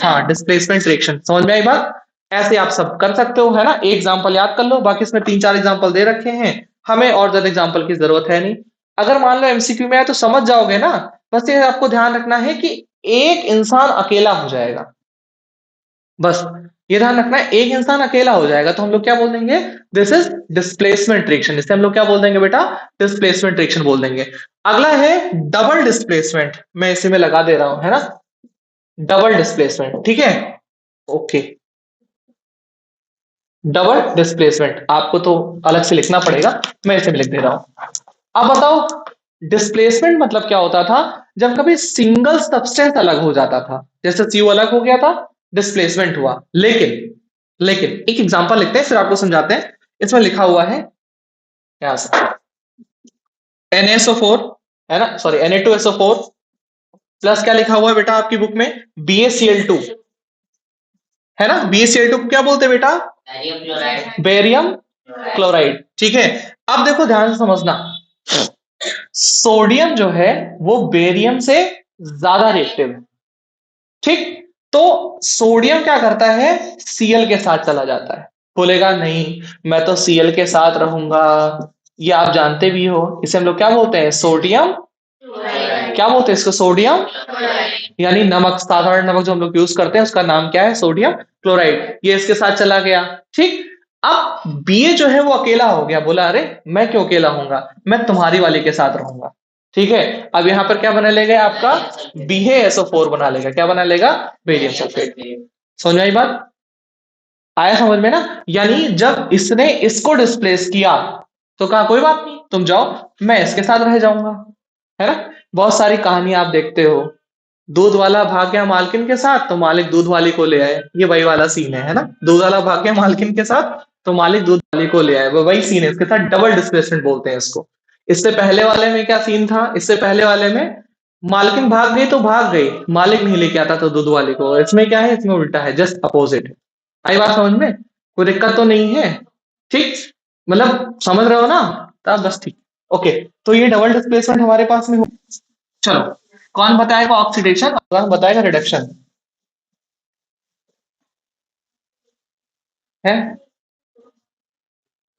हाँ, डिस्प्लेसमेंट रिएक्शन। समझ में आई बात। ऐसे आप सब कर सकते हो, है ना। एक एग्जांपल याद कर लो, बाकी इसमें 3-4 एग्जांपल दे रखे हैं, हमें और ज्यादा एग्जांपल की जरूरत है नहीं। अगर मान लो एमसीक्यू में आए तो समझ जाओगे ना। बस ये आपको ध्यान रखना है कि एक इंसान अकेला हो जाएगा, बस ये ध्यान रखना है, एक इंसान अकेला हो जाएगा तो हम लोग क्या बोल देंगे, दिस इज डिस्प्लेसमेंट रिएक्शन। इससे हम लोग क्या बोल देंगे बेटा, डिस्प्लेसमेंट रिएक्शन बोल देंगे। अगला है डबल डिस्प्लेसमेंट, मैं इसी में लगा दे रहा हूं, है ना, डबल डिस्प्लेसमेंट, ठीक है। ओके, डबल डिस्प्लेसमेंट आपको तो अलग से लिखना पड़ेगा, मैं इसे भी लिख दे रहा हूं। अब बताओ, डिस्प्लेसमेंट मतलब क्या होता था, जब कभी सिंगल सब्सटेंस अलग हो जाता था, जैसे CO अलग हो गया था, डिस्प्लेसमेंट हुआ। लेकिन एक एग्जांपल लिखते हैं फिर आपको समझाते हैं। इसमें लिखा हुआ है यहां से NaSO4, है ना, सॉरी Na2SO4 प्लस क्या लिखा हुआ है बेटा आपकी बुक में, BaCl2, है ना। BaCl2 को क्या बोलते हैं बेटा, बेरियम क्लोराइड, ठीक है। अब देखो ध्यान से समझना, सोडियम जो है वो बेरियम से ज्यादा रिएक्टिव है, ठीक। तो सोडियम क्या करता है, Cl के साथ चला जाता है, बोलेगा नहीं मैं तो Cl के साथ रहूंगा। ये आप जानते भी हो, इसे हम लोग क्या बोलते हैं, सोडियम, क्या बोलते हैं इसको, सोडियम, यानी नमक, साधारण नमक जो हम लोग यूज करते हैं उसका नाम क्या है, सोडियम क्लोराइड। ये इसके साथ चला गया, ठीक। अब बीए जो है वो अकेला हो गया, बोला अरे मैं क्यों अकेला होऊंगा, मैं तुम्हारी वाली के साथ रहूंगा। ठीक है, अब यहां पर क्या बना लेगा आपका, BaSO4 बना लेगा, क्या बना लेगा, बेरियम सल्फेट। समझ में आई बात, आया समझ में ना। यानी जब इसने इसको डिस्प्लेस किया तो कहा कोई बात नहीं तुम जाओ, मैं इसके साथ रह जाऊंगा, है ना। बहुत सारी कहानी आप देखते हो, दूध वाला भाग गया मालकिन के साथ तो मालिक दूध वाली को ले आए, ये वही वाला सीन है ना। दूध वाला भाग गया मालकिन के साथ तो मालिक दूध वाली को ले आए, वो वही सीन है, इसके साथ डबल डिस्प्लेसमेंट बोलते हैं इसको। इससे पहले वाले में क्या सीन था, इससे पहले वाले में मालकिन भाग गई तो भाग गई, मालिक नहीं लेके आता तो दूध वाले को। इसमें क्या है, इसमें उल्टा है, जस्ट अपोजिट। आई बात समझ में, कोई दिक्कत तो नहीं है, ठीक, मतलब समझ रहे हो ना, तब बस ठीक। ओके, तो ये डबल डिस्प्लेसमेंट हमारे पास में हो। चलो, कौन बताएगा ऑक्सीडेशन और कौन बताएगा रिडक्शन, है।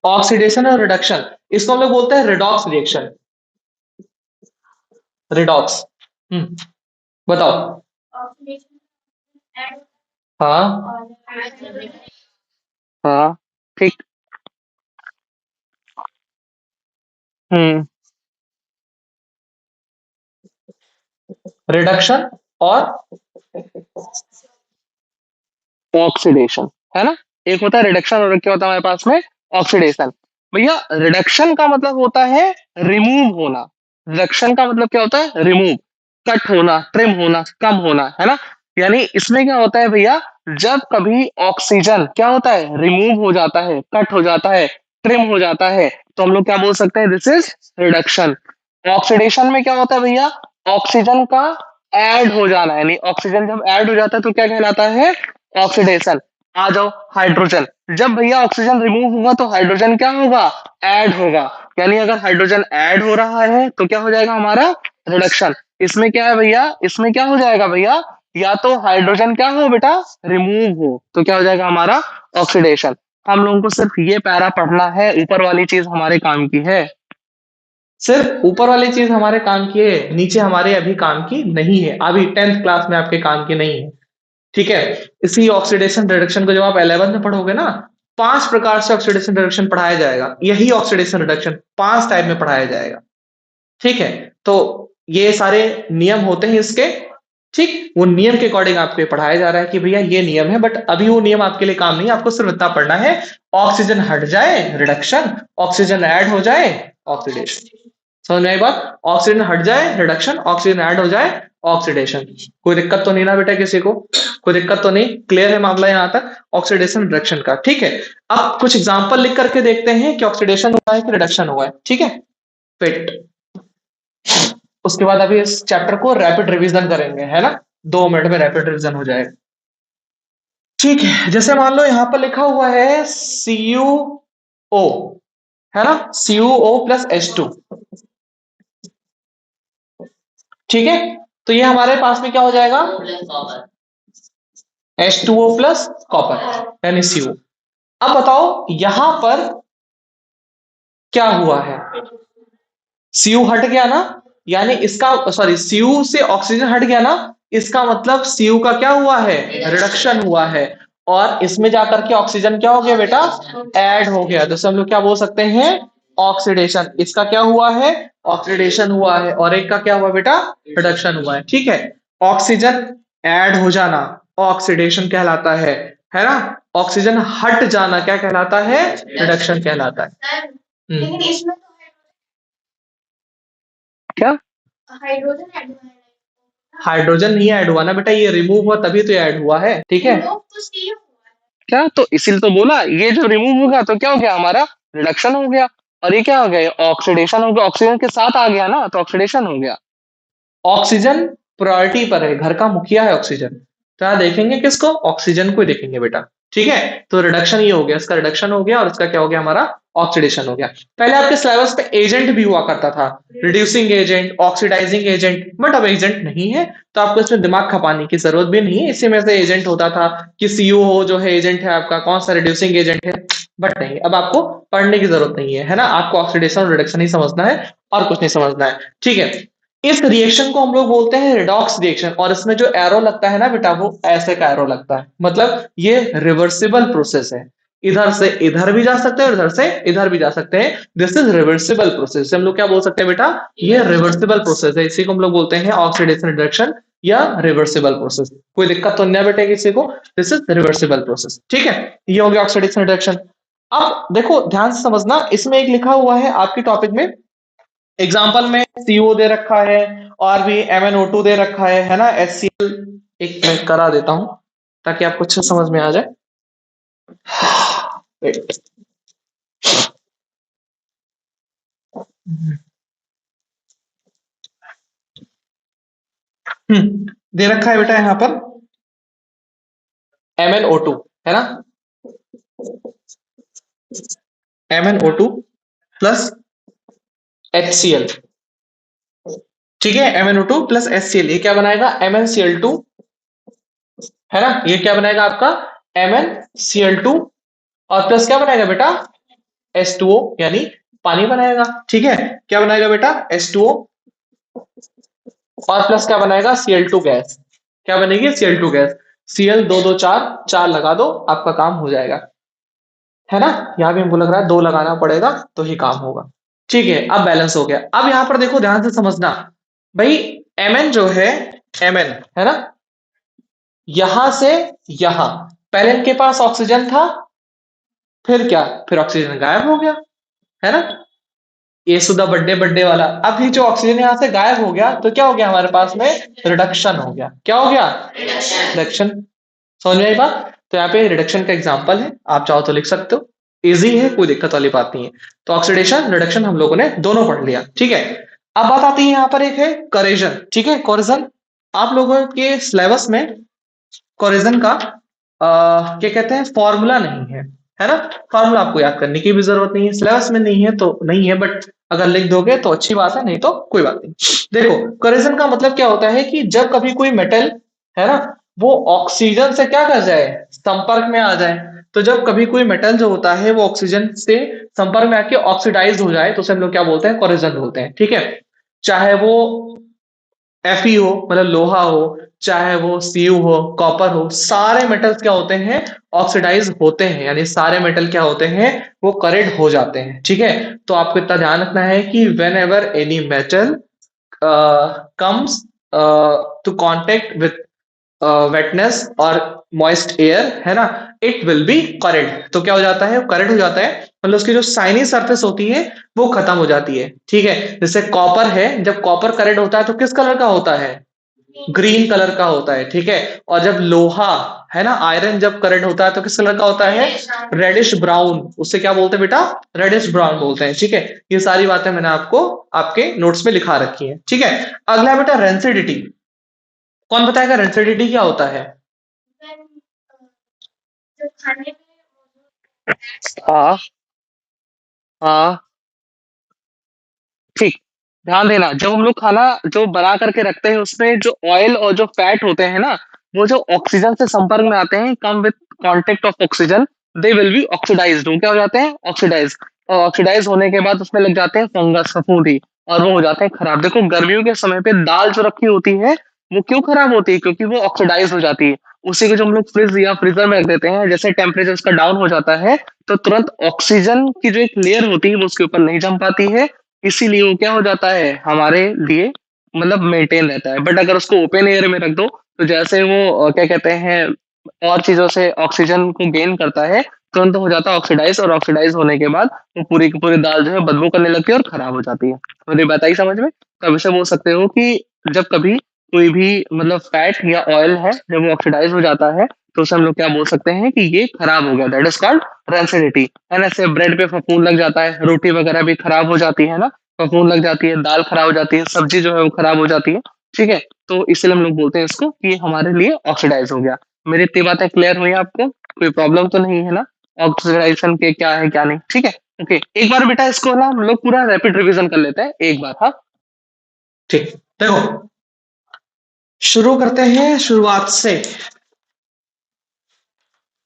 ऑक्सीडेशन और रिडक्शन, इसको हम लोग बोलते हैं रिडॉक्स रिएक्शन। रिडॉक्स, बताओ। हाँ, हाँ, ठीक। हम्म, रिडक्शन और ऑक्सीडेशन, है ना। एक होता है रिडक्शन और एक क्या होता है हमारे पास में, ऑक्सीडेशन। भैया रिडक्शन का मतलब होता है रिमूव होना, रिडक्शन का मतलब क्या होता है, रिमूव, कट होना, ट्रिम होना, कम होना, है ना। यानी इसमें क्या होता है भैया, जब कभी ऑक्सीजन क्या होता है, रिमूव हो जाता है, कट हो जाता है, ट्रिम हो जाता है, तो हम लोग क्या बोल सकते हैं, दिस इज रिडक्शन। ऑक्सीडेशन में क्या होता है भैया, ऑक्सीजन का ऐड हो जाना, यानी ऑक्सीजन जब ऐड हो जाता है तो क्या कहलाता है, ऑक्सीडेशन। आ जाओ हाइड्रोजन, जब भैया ऑक्सीजन रिमूव होगा तो हाइड्रोजन क्या होगा, ऐड होगा। यानी अगर हाइड्रोजन ऐड हो रहा है तो क्या हो जाएगा हमारा, रिडक्शन। इसमें क्या है भैया, इसमें क्या हो जाएगा भैया, या तो हाइड्रोजन क्या हो बेटा, रिमूव हो, तो क्या हो जाएगा हमारा, ऑक्सीडेशन। हम लोगों को सिर्फ ये पैरा पढ़ना है, ऊपर वाली चीज हमारे काम की है, सिर्फ ऊपर वाली चीज हमारे काम की है, नीचे हमारे अभी काम की नहीं है, अभी 10th क्लास में आपके काम की नहीं है। ठीक है, इसी ऑक्सीडेशन रिडक्शन को जब आप 11th में पढ़ोगे ना, 5 प्रकार से ऑक्सीडेशन रिडक्शन पढ़ाया जाएगा, यही ऑक्सीडेशन रिडक्शन 5 टाइप में पढ़ाया जाएगा। ठीक है, तो ये सारे नियम होते हैं इसके, ठीक, वो नियम के अकॉर्डिंग आपको ये पढ़ाया जा रहा है कि भैया ये नियम है, बट अभी वो नियम आपके लिए काम नहीं है, आपको सिर्फ इतना पढ़ना है, ऑक्सीजन हट जाए रिडक्शन, ऑक्सीजन ऐड हो जाए ऑक्सीडेशन। समझ में आई बात, ऑक्सीजन हट जाए रिडक्शन, ऑक्सीजन ऐड हो जाए ऑक्सीडेशन। कोई दिक्कत तो नहीं ना बेटा किसी को, कोई दिक्कत तो नहीं, क्लियर है मामला यहां तक ऑक्सीडेशन रिडक्शन का। ठीक है, अब कुछ एग्जांपल लिख करके देखते हैं कि ऑक्सीडेशन हुआ है कि रिडक्शन हुआ है। ठीक है, फिट, उसके बाद अभी इस चैप्टर को रैपिड रिवीजन करेंगे, है ना, 2 मिनट में रैपिड रिवीजन हो जाएगा। ठीक है, जैसे मान लो यहां पर लिखा हुआ है CuO, है ना, CuO+H2। ठीक है, तो ये हमारे पास में क्या हो जाएगा, H2O+ कॉपर, यानी Cu। अब बताओ यहां पर क्या हुआ है, Cu हट गया ना, यानी इसका, सॉरी, Cu से ऑक्सीजन हट गया ना, इसका मतलब Cu का क्या हुआ है, रिडक्शन हुआ है। और इसमें जाकर के ऑक्सीजन क्या हो गया बेटा, ऐड हो गया, तो हम लोग क्या बोल सकते हैं, ऑक्सीडेशन। इसका क्या हुआ है, ऑक्सीडेशन हुआ है, और एक का क्या हुआ बेटा, रिडक्शन हुआ है। ठीक है, ऑक्सीजन ऐड हो जाना ऑक्सीडेशन कहलाता है ना। ऑक्सीजन हट जाना क्या कहलाता है, रिडक्शन कहलाता है। लेकिन इसमें क्या, हाइड्रोजन नहीं ऐड हुआ ना बेटा, ये रिमूव हुआ तभी तो ऐड हुआ है। ठीक है, क्या, तो इसीलिए तो बोला ये जो रिमूव होगा तो क्या हो गया हमारा, रिडक्शन हो गया। और ये क्या हो गया, ऑक्सीडेशन हो गया, ऑक्सीजन के साथ आ गया ना तो ऑक्सीडेशन हो गया। ऑक्सीजन प्रायोरिटी पर है, घर का मुखिया है ऑक्सीजन, तो यहाँ देखेंगे किसको, ऑक्सीजन को ही देखेंगे बेटा। ठीक है, तो रिडक्शन ये हो गया, इसका रिडक्शन हो गया और इसका क्या हो गया हमारा, ऑक्सीडेशन हो गया। पहले आपके सिलेबस पे एजेंट भी हुआ करता था, reducing agent, oxidising agent, but अब एजेंट नहीं है, तो आपको इसमें दिमाग खपाने की जरूरत भी नहीं है। इसी में से एजेंट होता था कि CuO जो है एजेंट है आपका, कौन सा रिड्यूसिंग एजेंट है, बट नहीं, अब आपको पढ़ने की जरूरत नहीं है ना, आपको ऑक्सीडेशन और रिडक्शन ही समझना है और कुछ नहीं समझना है। ठीक है, इस रिएक्शन को हम लोग बोलते हैं रिडॉक्स रिएक्शन, और इसमें जो एरो लगता है ना बेटा, वो ऐसे का एरो लगता है, मतलब ये रिवर्सिबल प्रोसेस है। इधर से इधर भी जा सकते हैं, इधर से इधर भी जा सकते हैं। This is reversible process. हम लोग क्या बोल सकते हैं बेटा, ये रिवर्सिबल प्रोसेस है, इसी को हम लोग बोलते हैं ऑक्सीडेशन रिडक्शन या रिवर्सिबल प्रोसेस। कोई दिक्कत तो नहीं बेटा किसी को, दिस इज रिवर्सिबल प्रोसेस। ठीक है, ये हो गया ऑक्सीडेशन रिडक्शन। अब देखो ध्यान से समझना, इसमें एक लिखा हुआ है आपके टॉपिक में, एग्जाम्पल में CO दे रखा है और भी MnO2 दे रखा है ना, HCl। एक मैं करा देता हूं ताकि आपको अच्छे समझ में आ जाए। Wait. दे रखा है बेटा यहाँ पर MnO2 है ना, MnO2 प्लस HCl। ठीक है, MnO2 प्लस HCl, ये क्या बनाएगा MnCl2 है ना, ये क्या बनाएगा आपका MnCl2 और प्लस क्या बनाएगा बेटा H2O यानी पानी बनाएगा। ठीक है, क्या बनाएगा बेटा H2O और प्लस क्या बनाएगा Cl2 गैस। क्या बनेगी Cl2 गैस। Cl 2 2 4 4 लगा दो, आपका काम हो जाएगा, है ना। यहां भी हमको लग रहा है 2 लगाना पड़ेगा तो ही काम होगा। ठीक है, अब बैलेंस हो गया। अब यहां पर देखो ध्यान से समझना भाई, Mn जो है, Mn है ना, यहां से यहां पहले इनके पास ऑक्सीजन था, फिर क्या, फिर ऑक्सीजन गायब हो गया, है ना, ये सुधा बड्डे बड्डे वाला। अब ये जो ऑक्सीजन यहां से गायब हो गया तो क्या हो गया हमारे पास में, रिडक्शन हो गया। क्या हो गया, रिडक्शन। समझ में आई बात। तो यहाँ पे रिडक्शन का एग्जांपल है, आप चाहो तो लिख सकते हो, इजी है, कोई दिक्कत वाली बात नहीं है। तो ऑक्सीडेशन रिडक्शन हम लोगों ने दोनों पढ़ लिया। ठीक है, अब बात आती है यहाँ पर एक है करेजन। ठीक है, कोरिजन आप लोगों के सिलेबस में कोरिजन का क्या कहते हैं फॉर्मूला नहीं है ना। फॉर्मूला आपको याद करने की भी जरूरत नहीं है, सिलेबस में नहीं है तो नहीं है, बट अगर लिख दोगे तो अच्छी बात है, नहीं तो कोई बात नहीं। देखो कोरिजन का मतलब क्या होता है कि जब कभी कोई मेटल है ना, वो ऑक्सीजन से क्या कर जाए, संपर्क में आ जाए। तो जब कभी कोई मेटल जो होता है वो ऑक्सीजन से संपर्क में आके ऑक्सीडाइज हो जाए तो उसे हम लोग क्या बोलते हैं, कोरिजन बोलते हैं। ठीक है, चाहे वो Fe हो मतलब लोहा हो, चाहे वो सीयू हो, कॉपर हो, सारे मेटल्स क्या होते हैं, ऑक्सीडाइज होते हैं, यानी सारे मेटल क्या होते हैं, वो करेड हो जाते हैं। ठीक है, तो आपको इतना ध्यान रखना है कि when ever any metal comes to contact with wetness और moist air है ना, it will be correct। तो क्या हो जाता है, करेक्ट हो जाता है, मतलब उसकी जो शाइनी सरफेस होती है वो खत्म हो जाती है। ठीक है, जैसे कॉपर है, जब कॉपर करेक्ट होता है तो किस कलर का होता है, ग्रीन कलर का होता है। ठीक है, और जब लोहा है ना, आयरन जब करंट होता है तो किस कलर का होता है, रेडिश ब्राउन। उससे क्या बोलते हैं बेटा, रेडिश ब्राउन बोलते हैं। ठीक है, ये सारी बातें मैंने आपको आपके नोट्स में लिखा रखी है। ठीक है, अगला बेटा रेंसिडिटी। कौन बताएगा रेंसिडिटी क्या होता है। हाँ हाँ, ठीक, ध्यान देना, जब हम लोग खाना जो बना करके रखते हैं उसमें जो ऑयल और जो फैट होते हैं ना, वो जो ऑक्सीजन से संपर्क में आते हैं, come with contact of oxygen, they will be oxidised. वो क्या हो जाते हैं, ऑक्सीडाइज। और ऑक्सीडाइज होने के बाद उसमें लग जाते हैं फंगस, फफूंदी, और वो हो जाते हैं खराब। देखो गर्मियों के समय पे दाल जो रखी होती है वो क्यों खराब होती है, क्योंकि वो ऑक्सीडाइज हो जाती है। उसी को जो हम लोग फ्रिज या फ्रीजर में रख देते हैं, जैसे टेम्परेचर उसका डाउन हो जाता है तो तुरंत ऑक्सीजन की जो एक लेयर होती है वो उसके ऊपर नहीं जम पाती है, इसीलिए वो क्या हो जाता है हमारे लिए, मतलब मेंटेन रहता है। बट अगर उसको ओपन एयर में रख दो तो जैसे वो क्या कहते हैं और चीजों से ऑक्सीजन को गेन करता है, तुरंत हो जाता है ऑक्सीडाइज, और ऑक्सीडाइज होने के बाद वो पूरी की पूरी दाल जो है बदबू करने लगती है और खराब हो जाती है। मुझे बताइए समझ में। तो अब इसे बोल सकते हो कि जब कभी कोई भी मतलब फैट या ऑयल है जब वो ऑक्सीडाइज हो जाता है तो उसे हम लोग क्या बोल सकते हैं कि ये खराब हो गया, दैट इज कॉल्ड रेंसिडिटी। है ना, ऐसे ब्रेड पे फफूंद लग जाता है, रोटी वगैरह भी खराब हो जाती है ना, फफूंद लग जाती है, दाल खराब हो जाती है, सब्जी जो है वो खराब हो जाती है। ठीक है, तो इसलिए हम लोग बोलते हैं इसको कि ये हमारे लिए ऑक्सीडाइज हो गया। मेरी इतनी बातें क्लियर हुई आपको, कोई प्रॉब्लम तो नहीं है ना, ऑक्सीडाइजेशन के क्या है क्या नहीं। ठीक है, ओके, एक बार बेटा इसको ना हम लोग पूरा रैपिड रिवीजन कर लेते हैं एक बार। हाँ ठीक, देखो शुरू करते हैं शुरुआत से,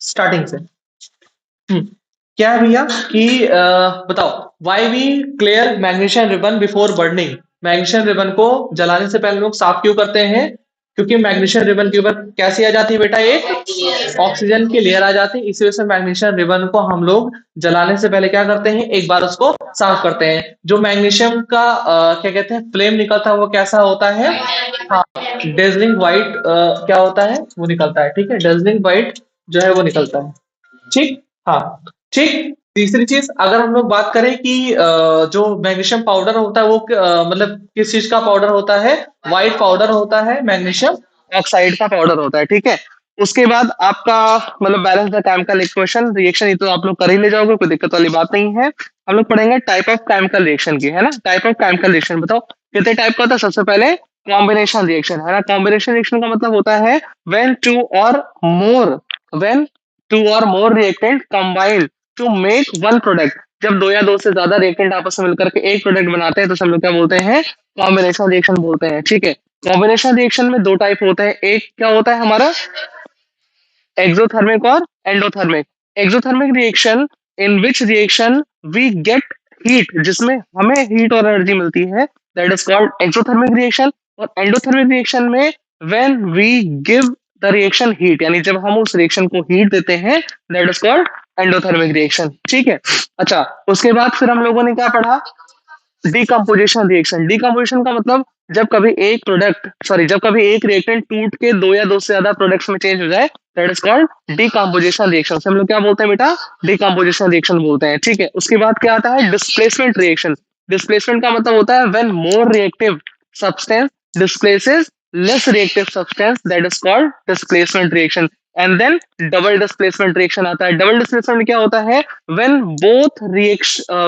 स्टार्टिंग से। क्या है भैया कि बताओ, why we clear magnesium ribbon before burning. Magnesium ribbon को जलाने से पहले लोग साफ क्यों करते हैं, क्योंकि मैग्नीशियम रिबन के ऊपर कैसी आ जाती है बेटा, एक ऑक्सीजन की लेयर आ जाती है। इसी वजह से मैग्नीशियम रिबन को हम लोग जलाने से पहले क्या करते हैं, एक बार उसको साफ करते हैं। जो मैग्नीशियम का क्या कहते हैं फ्लेम निकलता है वो कैसा होता है, हाँ, डेजलिंग व्हाइट क्या होता है वो निकलता है, ठीक है, डेजलिंग व्हाइट जो है वो निकलता है। ठीक, हाँ, ठीक। तीसरी चीज अगर हम लोग बात करें कि जो मैग्नीशियम पाउडर होता है वो मतलब किस चीज का पाउडर होता है, व्हाइट पाउडर होता है, मैग्नीशियम ऑक्साइड का पाउडर होता है, ठीक है। उसके बाद आपका मतलब balance the chemical equation reaction, ये तो आप लोग कर ही ले जाओगे, कोई दिक्कत वाली बात नहीं है। हम लोग पढ़ेंगे टाइप ऑफ केमिकल रिएक्शन की, है ना। टाइप ऑफ केमिकल रिएक्शन बताओ कितने टाइप का होता है। सबसे पहले कॉम्बिनेशन रिएक्शन, है ना। कॉम्बिनेशन रिएक्शन का मतलब होता है व्हेन टू और मोर, व्हेन टू और more reactant combine to make one product. जब दो या दो से ज्यादा रिएक्टेंट आपस में मिलकर के एक प्रोडक्ट बनाते हैं तो हम लोग क्या बोलते हैं, कॉम्बिनेशन रिएक्शन बोलते हैं, ठीक है। कॉम्बिनेशन रिएक्शन में दो टाइप होते हैं, एक क्या होता है हमारा एक्सोथर्मिक और endothermic. Exothermic reaction in which reaction we get heat, जिसमें हमें हीट और एनर्जी मिलती है, that is called exothermic reaction. और एंडोथर्मिक रिएक्शन में when we give the reaction heat, यानी जब हम उस रिएक्शन को हीट देते हैं, that is called endothermic reaction, ठीक है। अच्छा, उसके बाद फिर हम लोगों ने क्या पढ़ा, डिकम्पोजिशन रिएक्शन। डिकम्पोजिशन का मतलब जब कभी एक प्रोडक्ट, सॉरी, जब कभी एक रिएक्टेंट टूट के दो या दो से ज्यादा प्रोडक्ट्स में चेंज हो जाए, that is called decomposition reaction. हम लोग क्या बोलते हैं बेटा, डिकम्पोजिशन रिएक्शन बोलते हैं, ठीक है। उसके बाद क्या आता है, डिस्प्लेसमेंट रिएक्शन। डिस्प्लेसमेंट का मतलब होता है when more reactive substance displaces less reactive substance, that is called displacement reaction. And then double displacement reaction आता है। डबल डिस्प्लेसमेंट में क्या होता है, when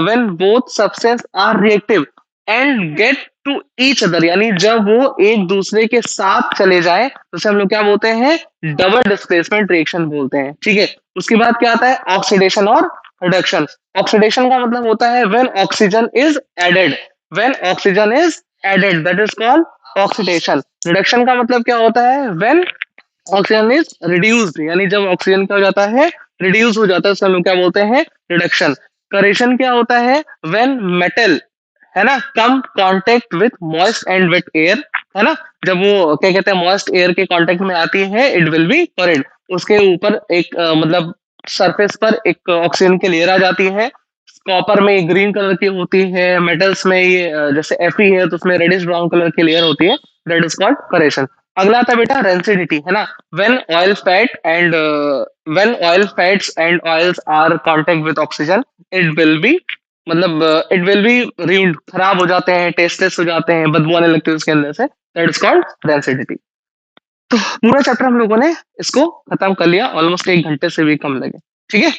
when both substance are reactive and get to each other, यानी जब वो एक दूसरे के साथ चले जाए तो उसे हम लोग क्या बोलते हैं, डबल डिस्प्लेसमेंट रिएक्शन बोलते हैं, ठीक है। उसके बाद क्या आता है, ऑक्सीडेशन और रिडक्शन। ऑक्सीडेशन का मतलब होता है when oxygen is added, when oxygen is added, that is called oxidation. Reduction का मतलब क्या होता है, when ऑक्सीजन इज रिड्यूस्ड, यानी जब ऑक्सीजन क्या हो जाता है, रिड्यूस हो जाता है, उसे हम लोग क्या बोलते हैं, रिडक्शन। करेशन क्या होता है, व्हेन मेटल, है ना, come contact with moist and wet air, है ना, जब वो क्या कहते हैं मॉइस्ट एयर के कांटेक्ट में आती है, इट विल बी करेंट। उसके ऊपर एक मतलब सरफेस पर एक ऑक्सीजन की लेयर आ जाती है। कॉपर में ग्रीन कलर की होती है, मेटल्स में ये जैसे Fe है तो उसमें रेडिश ब्राउन कलर की लेयर होती है, दैट इज कॉल्ड करेशन। अगला आता है बेटा रेंसिडिटी, है ना। When oil fat and when oil fats and oils are contact with oxygen, it will be मतलब इट विल बी रीड, खराब हो जाते हैं, टेस्टलेस हो जाते हैं, बदबू आने लगती है उसके अंदर से, दैट इज कॉल्ड रेंसिडिटी। तो पूरा चैप्टर हम लोगों ने इसको खत्म कर लिया, ऑलमोस्ट 1 घंटे से भी कम लगे, ठीक है।